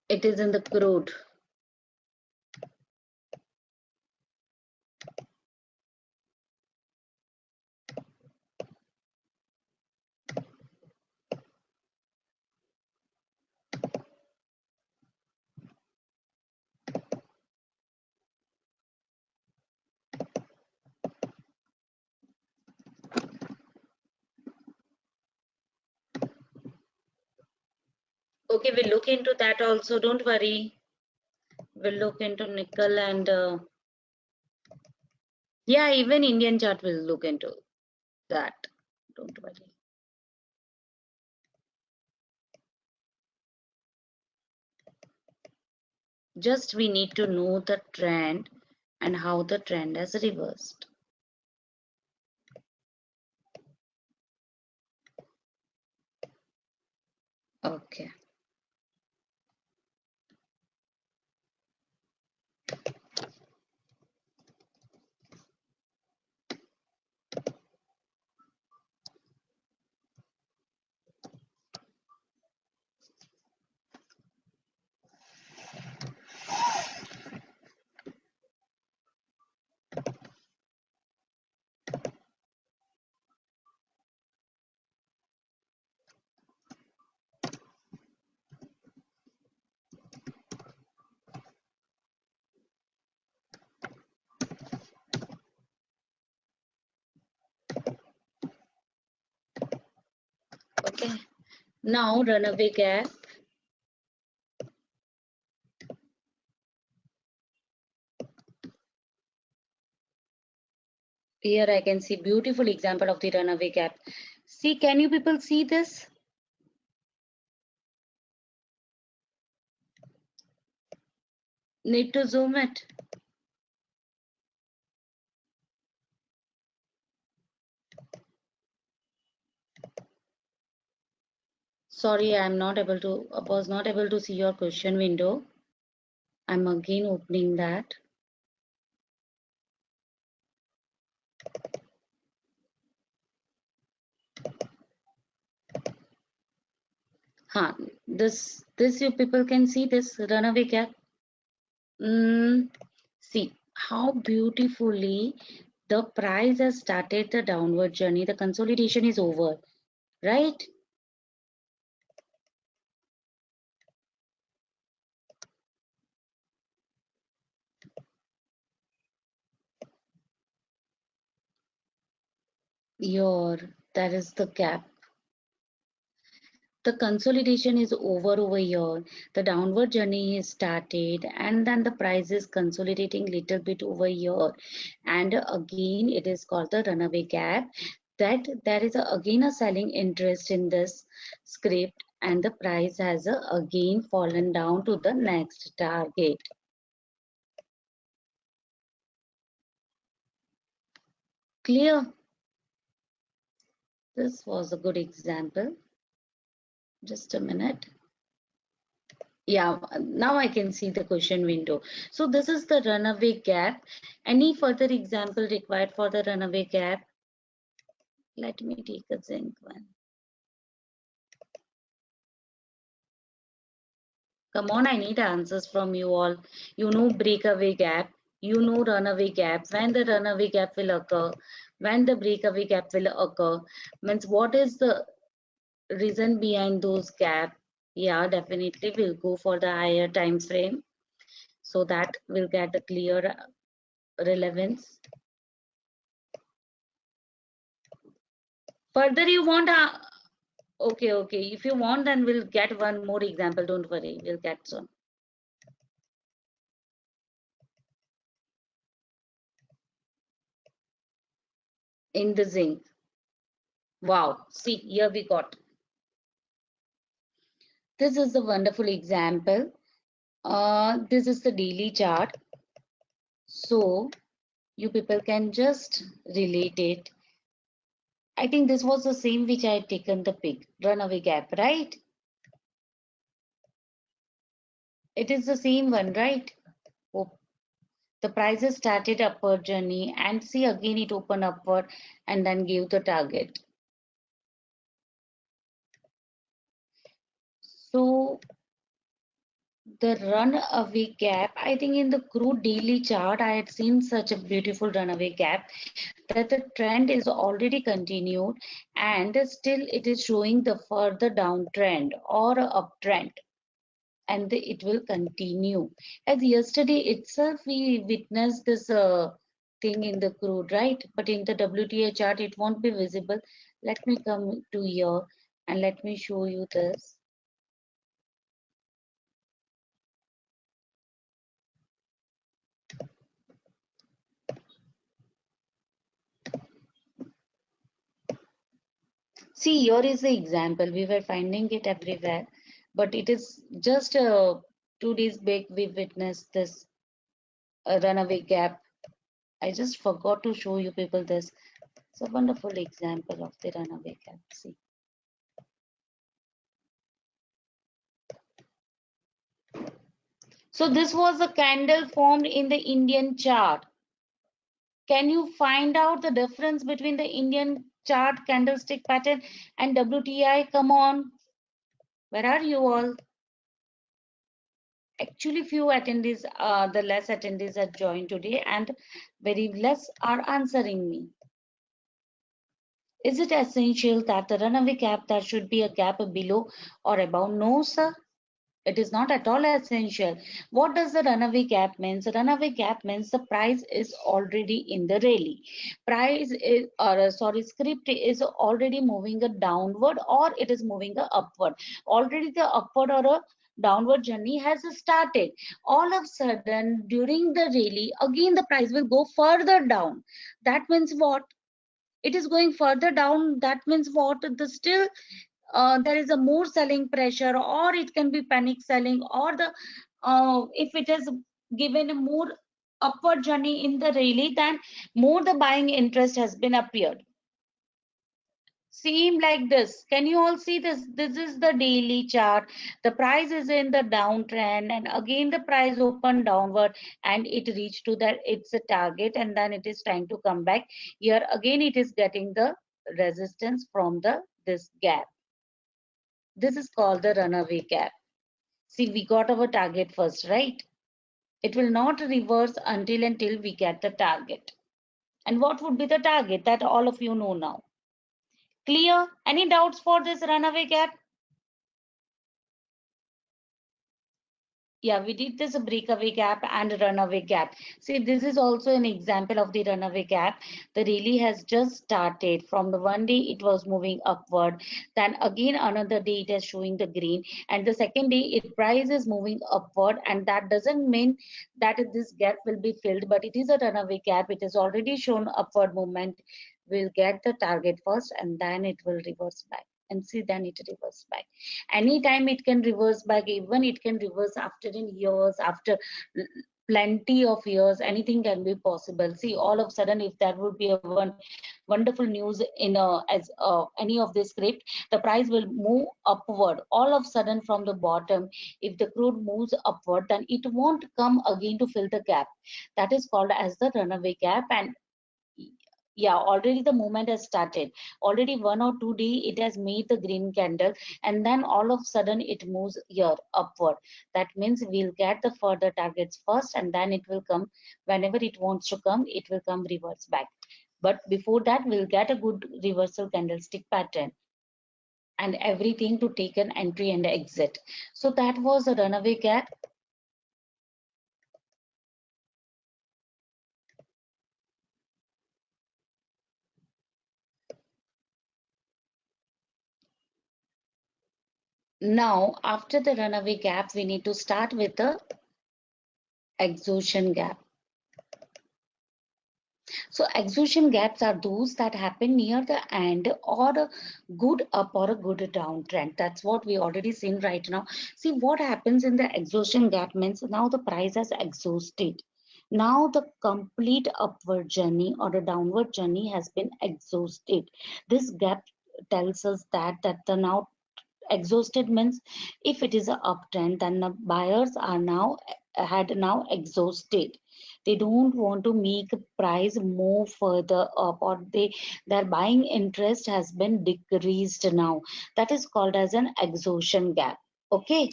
It is in the crude. Okay, we'll look into that also. Don't worry. We'll look into nickel and yeah, even Indian chart will look into that. Don't worry. Just we need to know the trend and how the trend has reversed. Okay. Okay. Now runaway gap. Here I can see beautiful example of the runaway gap. See, can you people see this? Need to zoom it. Sorry, I'm not able to, was not able to see your question window. I'm again opening that. Huh, this you people can see this runaway gap. See how beautifully the price has started the downward journey. The consolidation is over, right? That is the gap. The consolidation is over here. The downward journey is started, and then the price is consolidating little bit over here, and again it is called the runaway gap. That there is again a selling interest in this script, and the price has again fallen down to the next target. Clear? This was a good example. Just a minute. Yeah, now I can see the question window. So this is the runaway gap. Any further example required for the runaway gap? Let me take a zinc one. Come on, I need answers from you all. You know breakaway gap, you know runaway gap, when the runaway gap will occur, when the breakaway gap will occur, means what is the reason behind those gap? Yeah, definitely we'll go for the higher time frame, so that will get a clear relevance. Further you want okay, if you want then we'll get one more example, don't worry, we'll get some. In the zinc, wow, see here we got, this is a wonderful example. This is the daily chart, so you people can just relate it. I think this was the same which I had taken the pick, runaway gap, right? It is the same one, right? Oh, the prices started upward journey, and see again it opened upward and then gave the target. So the runaway gap, I think in the crude daily chart I had seen such a beautiful runaway gap that the trend is already continued, and still it is showing the further downtrend or a uptrend, and it will continue. As yesterday itself we witnessed this thing in the crude, right? But in the WTI chart it won't be visible. Let me come to here and let me show you this. See, here is the example. We were finding it everywhere, but it is just 2 days back we witnessed this runaway gap. I just forgot to show you people this. It's a wonderful example of the runaway gap. See. So this was a candle formed in the Indian chart. Can you find out the difference between the Indian chart candlestick pattern and WTI? Come on. Where are you all? Actually, few attendees, the less attendees are joined today, and very less are answering me. Is it essential that the runaway gap there should be a gap below or above? No, sir. It is not at all essential. What does the runaway gap means? The runaway gap means the price is already in the rally. Price is, sorry, script is already moving a downward or it is moving a upward. Already the upward or a downward journey has started. All of a sudden during the rally, again the price will go further down. That means what? It is going further down. That means what? The still there is a more selling pressure, or it can be panic selling, or the if it is given a more upward journey in the rally, then more the buying interest has been appeared. Seem like this. Can you all see this? This is the daily chart. The price is in the downtrend, and again the price opened downward and it reached to that it's a target, and then it is trying to come back. Here again it is getting the resistance from the this gap. This is called the runaway gap. See, we got our target first, right? It will not reverse until we get the target. And what would be the target? That all of you know now. Clear? Any doubts for this runaway gap? Yeah, we did this breakaway gap and runaway gap. See, this is also an example of the runaway gap. The rally has just started. From the one day it was moving upward, then again another day it is showing the green, and the second day it price is moving upward, and that doesn't mean that this gap will be filled, but it is a runaway gap. It is already shown upward movement. We'll get the target first and then it will reverse back, and see, then it reverse back. Anytime it can reverse back, even it can reverse after in years, after plenty of years, anything can be possible. See, all of a sudden, if there would be a wonderful news in as any of this script, the price will move upward all of a sudden from the bottom. If the crude moves upward, then it won't come again to fill the gap. That is called as the runaway gap. And yeah, already the movement has started. Already 1 or 2 day it has made the green candle, and then all of a sudden it moves here upward. That means we'll get the further targets first, and then it will come. Whenever it wants to come, it will come reverse back. But before that, we'll get a good reversal candlestick pattern and everything to take an entry and exit. So that was a runaway gap. Now, after the runaway gap, we need to start with the exhaustion gap. So exhaustion gaps are those that happen near the end or a good up or a good downtrend. That's what we already seen right now. See, what happens in the exhaustion gap means now the price has exhausted. Now the complete upward journey or the downward journey has been exhausted. This gap tells us that the now exhausted means if it is a uptrend, then the buyers are now had now exhausted. They don't want to make price move further up, or their buying interest has been decreased now. That is called as an exhaustion gap. Okay,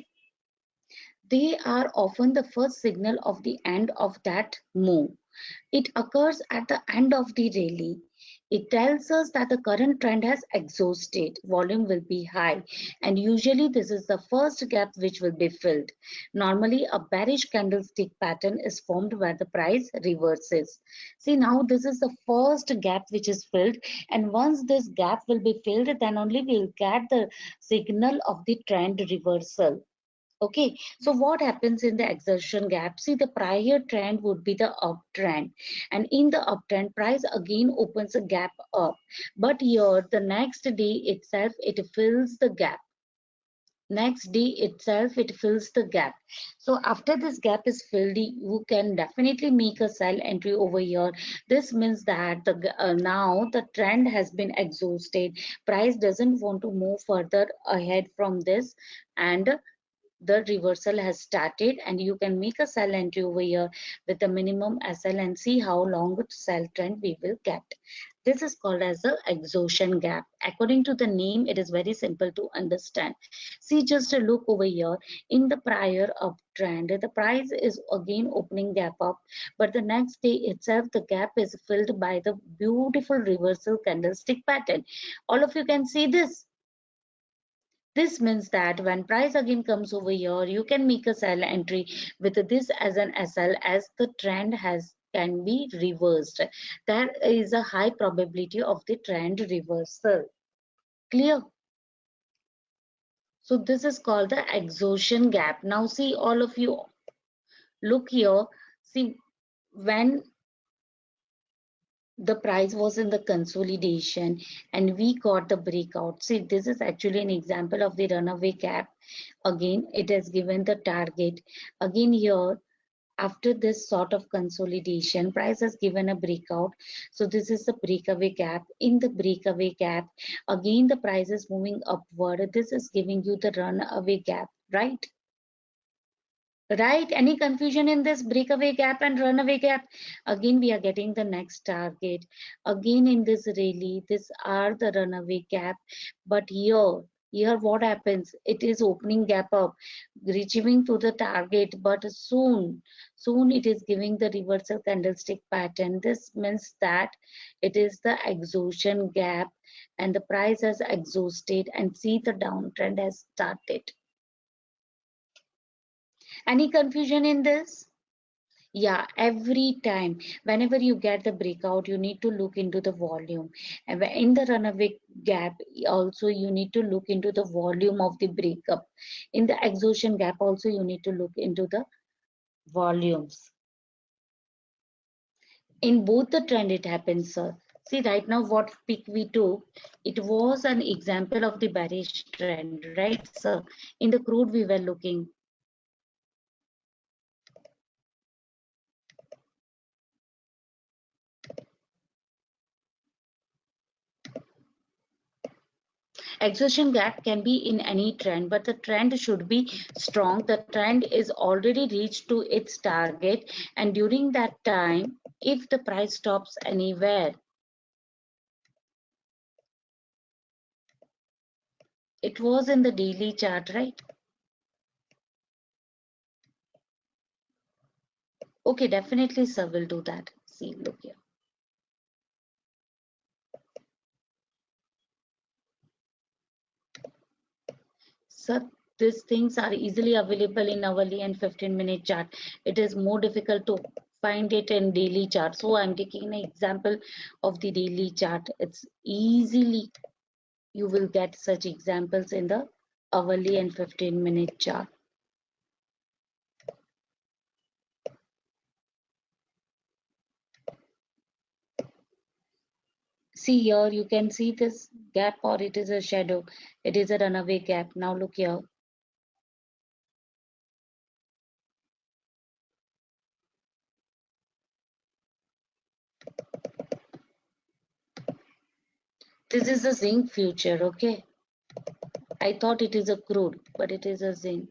they are often the first signal of the end of that move. It occurs at the end of the rally. It tells us that the current trend has exhausted, volume will be high, and usually this is the first gap which will be filled. Normally, a bearish candlestick pattern is formed where the price reverses. See, now this is the first gap which is filled, and once this gap will be filled, then only we'll get the signal of the trend reversal. Okay, so what happens in the exertion gap? See, the prior trend would be the uptrend, and in the uptrend, price again opens a gap up. But here, the next day itself, it fills the gap. Next day itself, it fills the gap. So after this gap is filled, you can definitely make a sell entry over here. This means that now the trend has been exhausted. Price doesn't want to move further ahead from this, and the reversal has started, and you can make a sell entry over here with the minimum SL and see how long sell trend we will get. This is called as the exhaustion gap. According to the name, it is very simple to understand. See, just a look over here. In the prior uptrend, the price is again opening gap up, but the next day itself, the gap is filled by the beautiful reversal candlestick pattern. All of you can see this. This means that when price again comes over here, you can make a sell entry with this as an SL, as the trend has can be reversed. There is a high probability of the trend reversal. Clear? So this is called the exhaustion gap. Now see, all of you look here. See, when the price was in the consolidation and we got the breakout. See, this is actually an example of the runaway gap. Again, it has given the target. Again here, After this sort of consolidation, price has given a breakout. So this is the breakaway gap. In the breakaway gap, again the price is moving upward. This is giving you the runaway gap, right? Right? Any confusion in this breakaway gap and runaway gap? Again, we are getting the next target. Again, in this rally, these are the runaway gap. But here what happens? It is opening gap up, reaching to the target, but soon it is giving the reversal candlestick pattern. This means that it is the exhaustion gap, and the price has exhausted, and see the downtrend has started. Any confusion in this? Yeah, every time, whenever you get the breakout, you need to look into the volume. And in the runaway gap, also you need to look into the volume of the breakup. In the exhaustion gap, also you need to look into the volumes. In both the trend, it happens, sir. See, right now, what peak we took, it was an example of the bearish trend, right, sir? In the crude, we were looking. Exhaustion gap can be in any trend, but the trend should be strong. The trend is already reached to its target, and during that time, if the price stops anywhere, it was in the daily chart, right? Okay, definitely, sir, will do that. See, look here. Sir, these things are easily available in hourly and 15-minute chart. It is more difficult to find it in daily chart. So I'm taking an example of the daily chart. It's easily, you will get such examples in the hourly and 15-minute chart. See here, you can see this gap, or it is a shadow. It is a runaway gap. Now look here. This is a zinc future, okay? I thought it is a crude, but it is a zinc.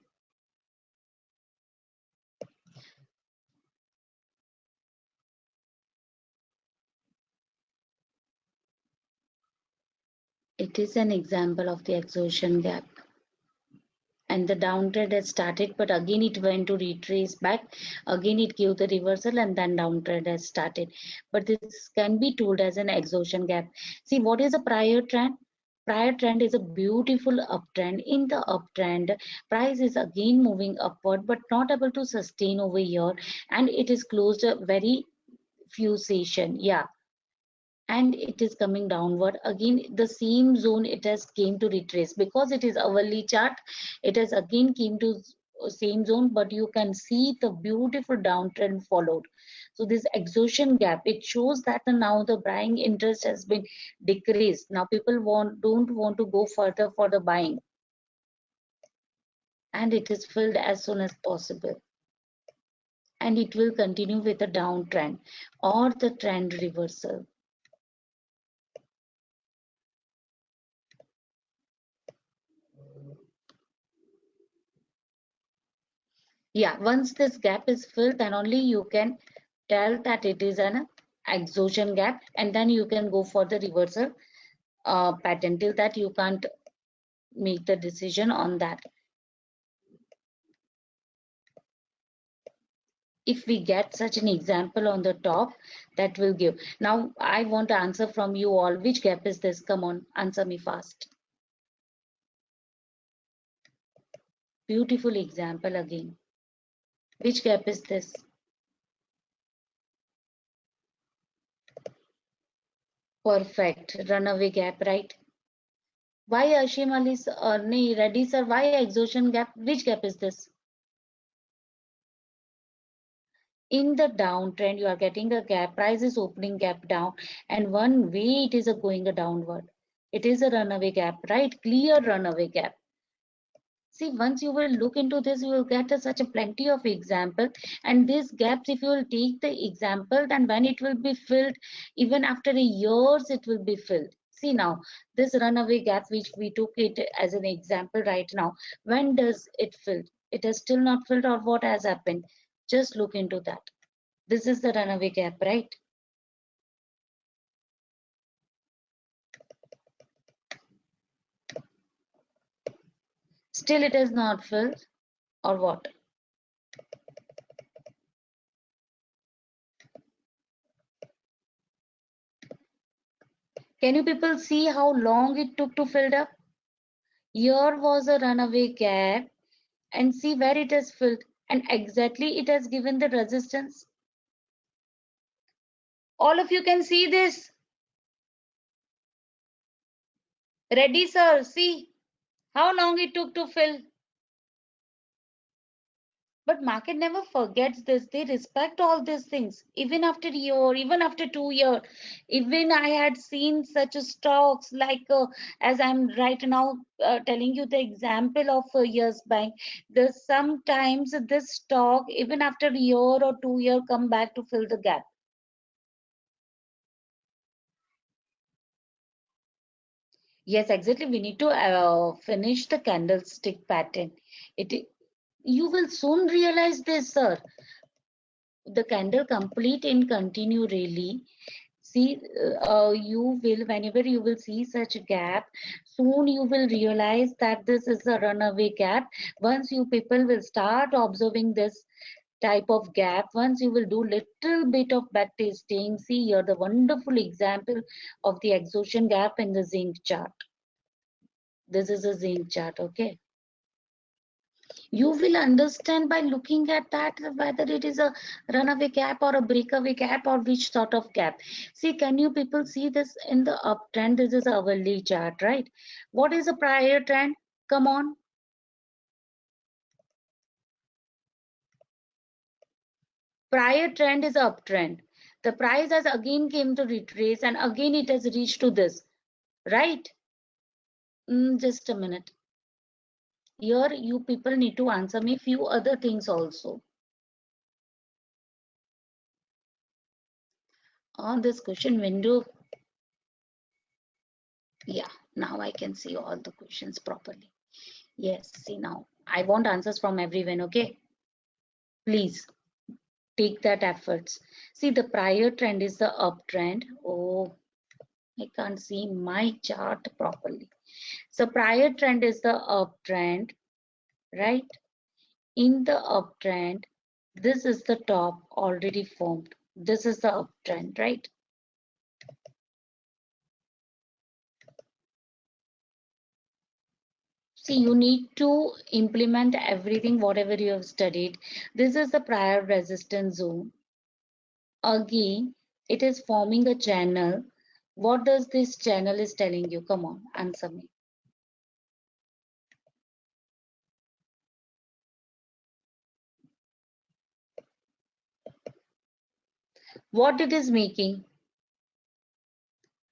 It is an example of the exhaustion gap. And the downtrend has started, but again it went to retrace back. Again it gave the reversal, and then downtrend has started. But this can be told as an exhaustion gap. See, what is a prior trend? Prior trend is a beautiful uptrend. In the uptrend, price is again moving upward, but not able to sustain over here, and it is closed a very few session. Yeah, and it is coming downward again. The same zone it has came to retrace, because it is hourly chart. It has again came to same zone, but you can see the beautiful downtrend followed. So this exhaustion gap, it shows that now the buying interest has been decreased. Now people don't want to go further for the buying, and it is filled as soon as possible, and it will continue with a downtrend or the trend reversal. Yeah, once this gap is filled, then only you can tell that it is an exhaustion gap, and then you can go for the reversal pattern. Till that, you can't make the decision on that. If we get such an example on the top, that will give. Now I want to answer from you all. Which gap is this? Come on, answer me fast. Beautiful example again. Which gap is this? Perfect. Runaway gap, right? Why Ashim Ali, nahi, Reddy sir, why exhaustion gap? Which gap is this? In the downtrend, you are getting a gap. Price is opening gap down, and one way it is a going a downward. It is a runaway gap, right? Clear runaway gap. See, once you will look into this, you will get such a plenty of example. And these gaps, if you will take the example, then when it will be filled, even after a years, it will be filled. See now, this runaway gap, which we took it as an example right now, when does it fill? It is still not filled, or what has happened? Just look into that. This is the runaway gap, right? Still it is not filled, or what? Can you people see how long it took to fill up? Here was a runaway gap, and see where it has filled, and exactly it has given the resistance. All of you can see this. Ready, sir? See how long it took to fill. But market never forgets this. They respect all these things. Even after a year, even after 2 years, even I had seen such a stocks like as I'm right now telling you the example of Yes Bank. There's sometimes this stock even after a year or 2 year come back to fill the gap. Yes, exactly. We need to finish the candlestick pattern. It you will soon realize this, sir. The candle complete and continue really. See, you will, whenever you will see such a gap, soon you will realize that this is a runaway gap. Once you people will start observing this type of gap, once you will do little bit of back testing, see here the wonderful example of the exhaustion gap in the zinc chart. This is a zinc chart, okay? You will understand by looking at that whether it is a runaway gap or a breakaway gap or which sort of gap. See, can you people see this in the uptrend? This is a hourly chart, right? What is the prior trend? Come on. Prior trend is uptrend. The price has again came to retrace and again it has reached to this, right? Just a minute. Here you people need to answer me few other things also. On this question window, yeah, now I can see all the questions properly. Yes, see now, I want answers from everyone, okay? Please take that efforts. See, the prior trend is the uptrend. Oh, I can't see my chart properly. So prior trend is the uptrend, right? In the uptrend, this is the top already formed. This is the uptrend, right? See, you need to implement everything, whatever you have studied. This is the prior resistance zone. Again, it is forming a channel. What does this channel is telling you? Come on, answer me. What it is making?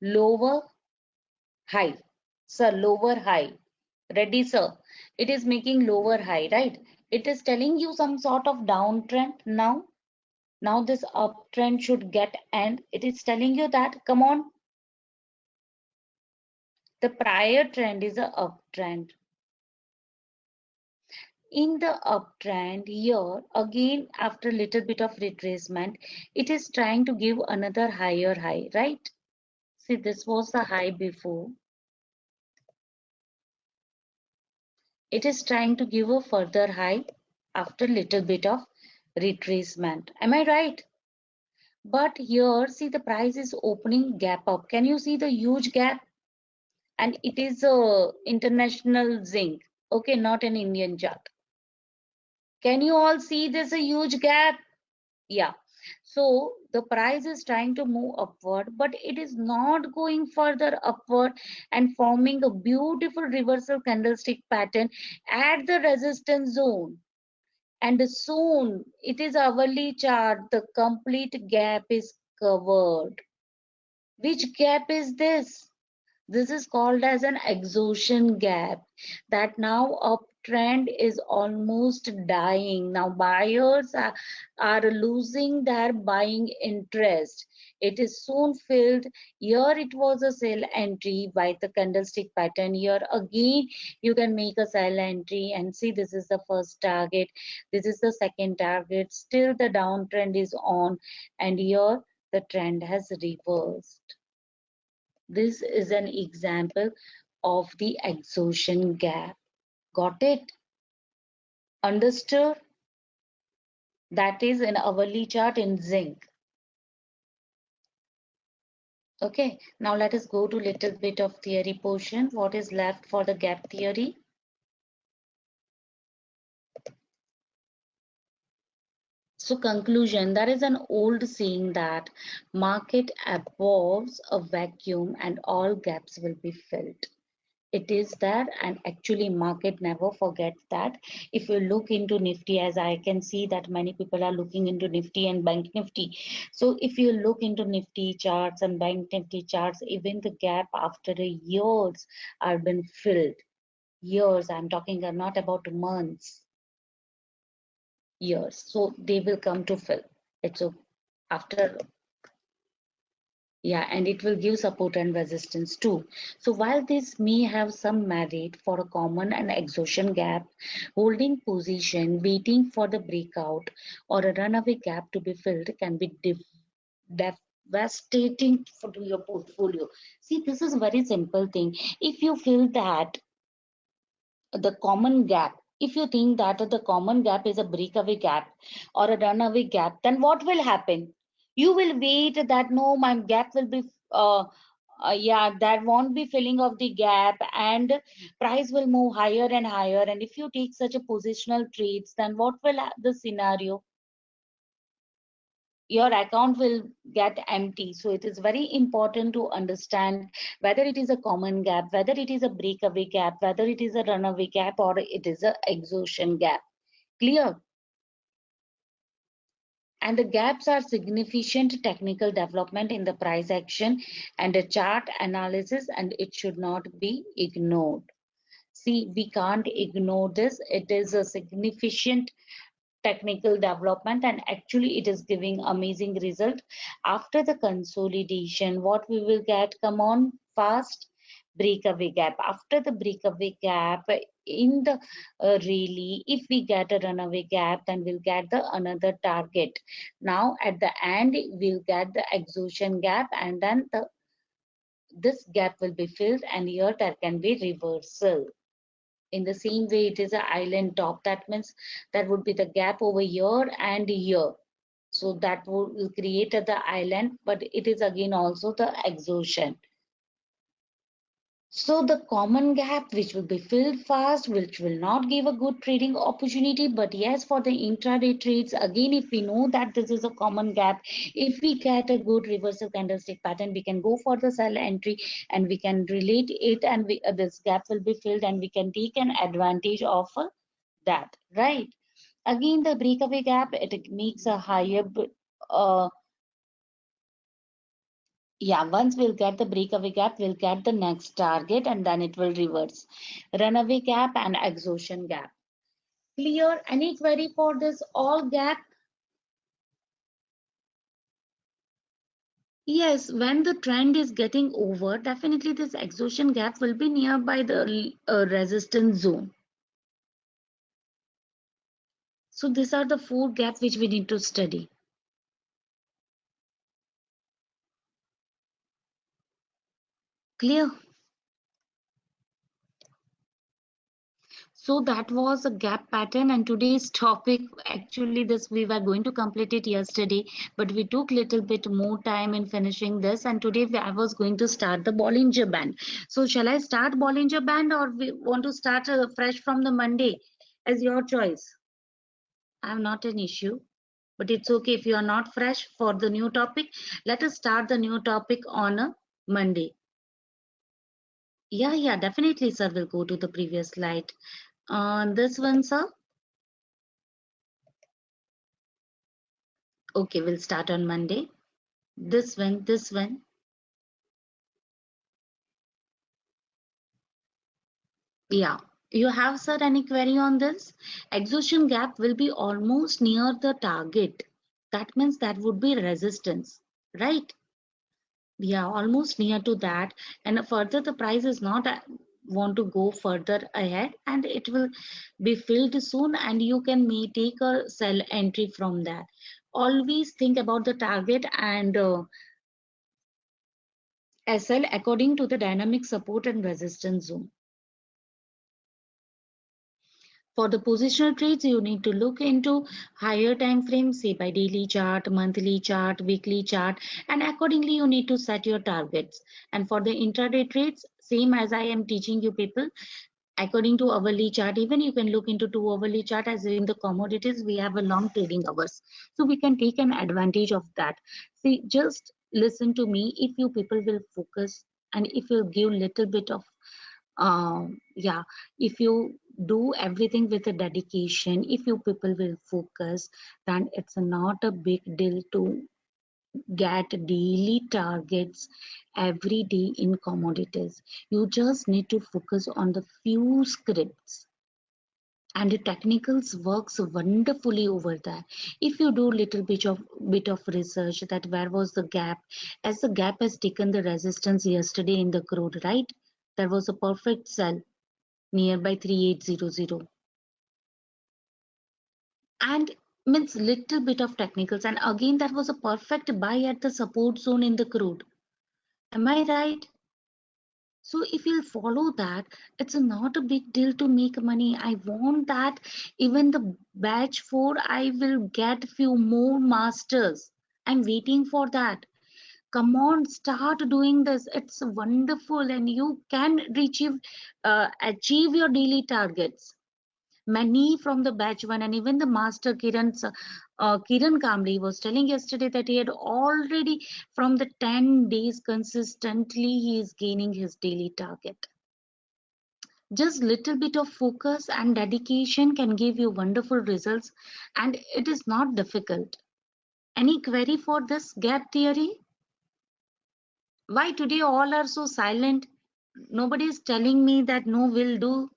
Lower high. Sir, lower high. Ready, sir? It is making lower high, right? It is telling you some sort of downtrend now. Now this uptrend should get end. It is telling you that. Come on. The prior trend is a uptrend. In the uptrend here, again after a little bit of retracement, it is trying to give another higher high, right? See, this was the high before. It is trying to give a further high after little bit of retracement. Am I right? But here, see, the price is opening gap up. Can you see the huge gap? And it is a international zinc, okay, not an Indian chart. Can you all see this a huge gap? Yeah. So the price is trying to move upward, but it is not going further upward and forming a beautiful reversal candlestick pattern at the resistance zone. And soon it is hourly chart, the complete gap is covered. Which gap is this? This is called as an exhaustion gap, that now trend is almost dying. Now buyers are losing their buying interest. It is soon filled. Here it was a sell entry by the candlestick pattern. Here again you can make a sell entry and see this is the first target. This is the second target. Still the downtrend is on, and here the trend has reversed. This is an example of the exhaustion gap. Got it? Understood? That is an hourly chart in zinc. Okay, now let us go to little bit of theory portion. What is left for the gap theory? So conclusion, there is an old saying that market absorbs a vacuum and all gaps will be filled. It is there, and actually market never forgets that. If you look into Nifty, as I can see that many people are looking into Nifty and Bank Nifty. So if you look into Nifty charts and Bank Nifty charts, even the gap after a years are been filled. Years, I'm talking not about months, years. So they will come to fill. It's so after. Yeah, and it will give support and resistance too. So while this may have some merit for a common and exhaustion gap, holding position, waiting for the breakout or a runaway gap to be filled can be devastating for to your portfolio. See, this is a very simple thing. If you feel that the common gap, if you think that the common gap is a breakaway gap or a runaway gap, then what will happen? You will wait that no, my gap will be yeah, that won't be filling of the gap, and price will move higher and higher. And if you take such a positional trades, then what will the scenario? Your account will get empty. So it is very important to understand whether it is a common gap, whether it is a breakaway gap, whether it is a runaway gap, or it is a exhaustion gap. Clear? And the gaps are significant technical development in the price action and the chart analysis, and it should not be ignored. See, we can't ignore this. It is a significant technical development, and actually it is giving amazing result. After the consolidation, what we will get, come on fast, breakaway gap. After the breakaway gap in the rally, if we get a runaway gap, then we'll get the another target. Now at the end we'll get the exhaustion gap, and then this gap will be filled, and here there can be reversal. In the same way, it is an island top. That means that would be the gap over here and here. So that will create the island, but it is again also the exhaustion. So the common gap which will be filled fast, which will not give a good trading opportunity. But yes, for the intraday trades, again, if we know that this is a common gap, if we get a good reversal candlestick pattern, we can go for the sell entry and we can relate it, and this gap will be filled and we can take an advantage of that, right? Again, the breakaway gap, it makes a higher uh, yeah, once we'll get the breakaway gap, we'll get the next target, and then it will reverse. Runaway gap and exhaustion gap. Clear? Any query for this all gap? Yes, when the trend is getting over, definitely this exhaustion gap will be nearby the resistance zone. So these are the four gaps which we need to study. Clear? So that was a gap pattern, and today's topic, actually this we were going to complete it yesterday, but we took little bit more time in finishing this, and today I was going to start the Bollinger Band. So shall I start Bollinger Band, or we want to start fresh from the Monday? As your choice. I have not an issue, but it's okay if you are not fresh for the new topic. Let us start the new topic on a Monday. Yeah, definitely, sir. We'll go to the previous slide. This one, sir. Okay, we'll start on Monday. This one, this one. Yeah, You have, sir, any query on this? Exhaustion gap will be almost near the target. That means that would be resistance, right? Yeah, almost near to that. And further, the price is not want to go further ahead, and it will be filled soon, and you can may take a sell entry from that. Always think about the target and SL according to the dynamic support and resistance zone. For the positional trades, you need to look into higher time frames, say by daily chart, monthly chart, weekly chart, and accordingly you need to set your targets. And for the intraday trades, same as I am teaching you people, according to hourly chart, even you can look into 2 hourly chart. As in the commodities, we have a long trading hours, so we can take an advantage of that. See, just listen to me. If you people will focus, and if you give little bit of yeah, if you do everything with a dedication, if you people will focus, then it's not a big deal to get daily targets every day in commodities. You just need to focus on the few scripts, and the technicals works wonderfully over there. If you do little bit of research, that where was the gap, as the gap has taken the resistance yesterday in the crude, right? There was a perfect sell nearby 3800, and means little bit of technicals, and again that was a perfect buy at the support zone in the crude. Am I right? So if you'll follow that, it's not a big deal to make money. I want that even the batch 4 I will get few more masters. I'm waiting for that. Come on, start doing this. It's wonderful, and you can achieve your daily targets. Many from the batch 1, and even the master Kiran Kamli was telling yesterday that he had already from the 10 days consistently he is gaining his daily target. Just little bit of focus and dedication can give you wonderful results, and it is not difficult. Any query for this gap theory? Why today all are so silent? Nobody is telling me that no will do.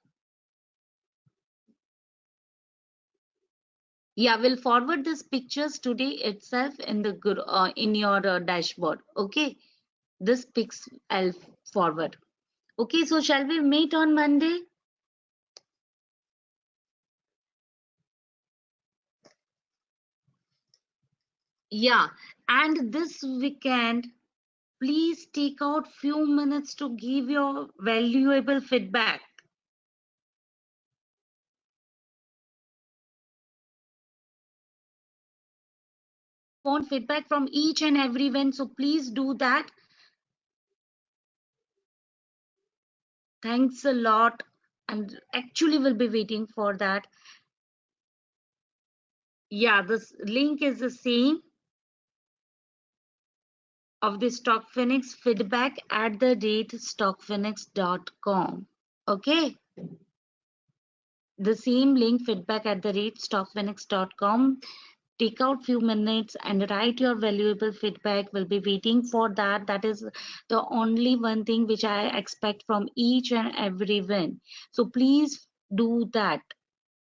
Yeah, we'll forward these pictures today itself in the in your dashboard. Okay, this pics I'll forward. Okay, so shall we meet on Monday? Yeah, and this weekend, please take out few minutes to give your valuable feedback. Want feedback from each and everyone, so please do that. Thanks a lot, and actually we'll be waiting for that. Yeah, this link is the same of the StockFinex, feedback at the rate stockfinex.com. Okay, the same link, feedback at the rate stockfinex.com. Take out few minutes and write your valuable feedback. We'll be waiting for that. That is the only one thing which I expect from each and everyone. So please do that.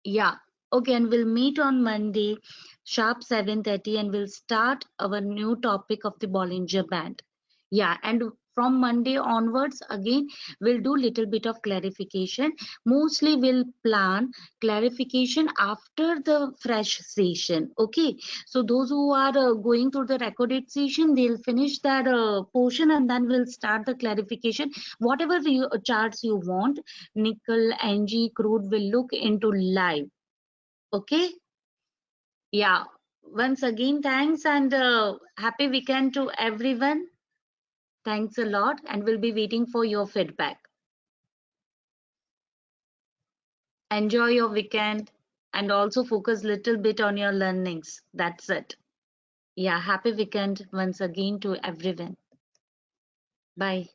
Yeah. Okay, and we'll meet on Monday, sharp 7:30, and we'll start our new topic of the Bollinger Band. Yeah, and from Monday onwards, again, we'll do little bit of clarification. Mostly we'll plan clarification after the fresh session. Okay, so those who are going through the recorded session, they'll finish that portion, and then we'll start the clarification. Whatever charts you want, nickel, NG, crude, will look into live. Okay, yeah, once again thanks, and happy weekend to everyone. Thanks a lot, and we'll be waiting for your feedback. Enjoy your weekend, and also focus little bit on your learnings. That's it. Yeah, happy weekend once again to everyone. Bye.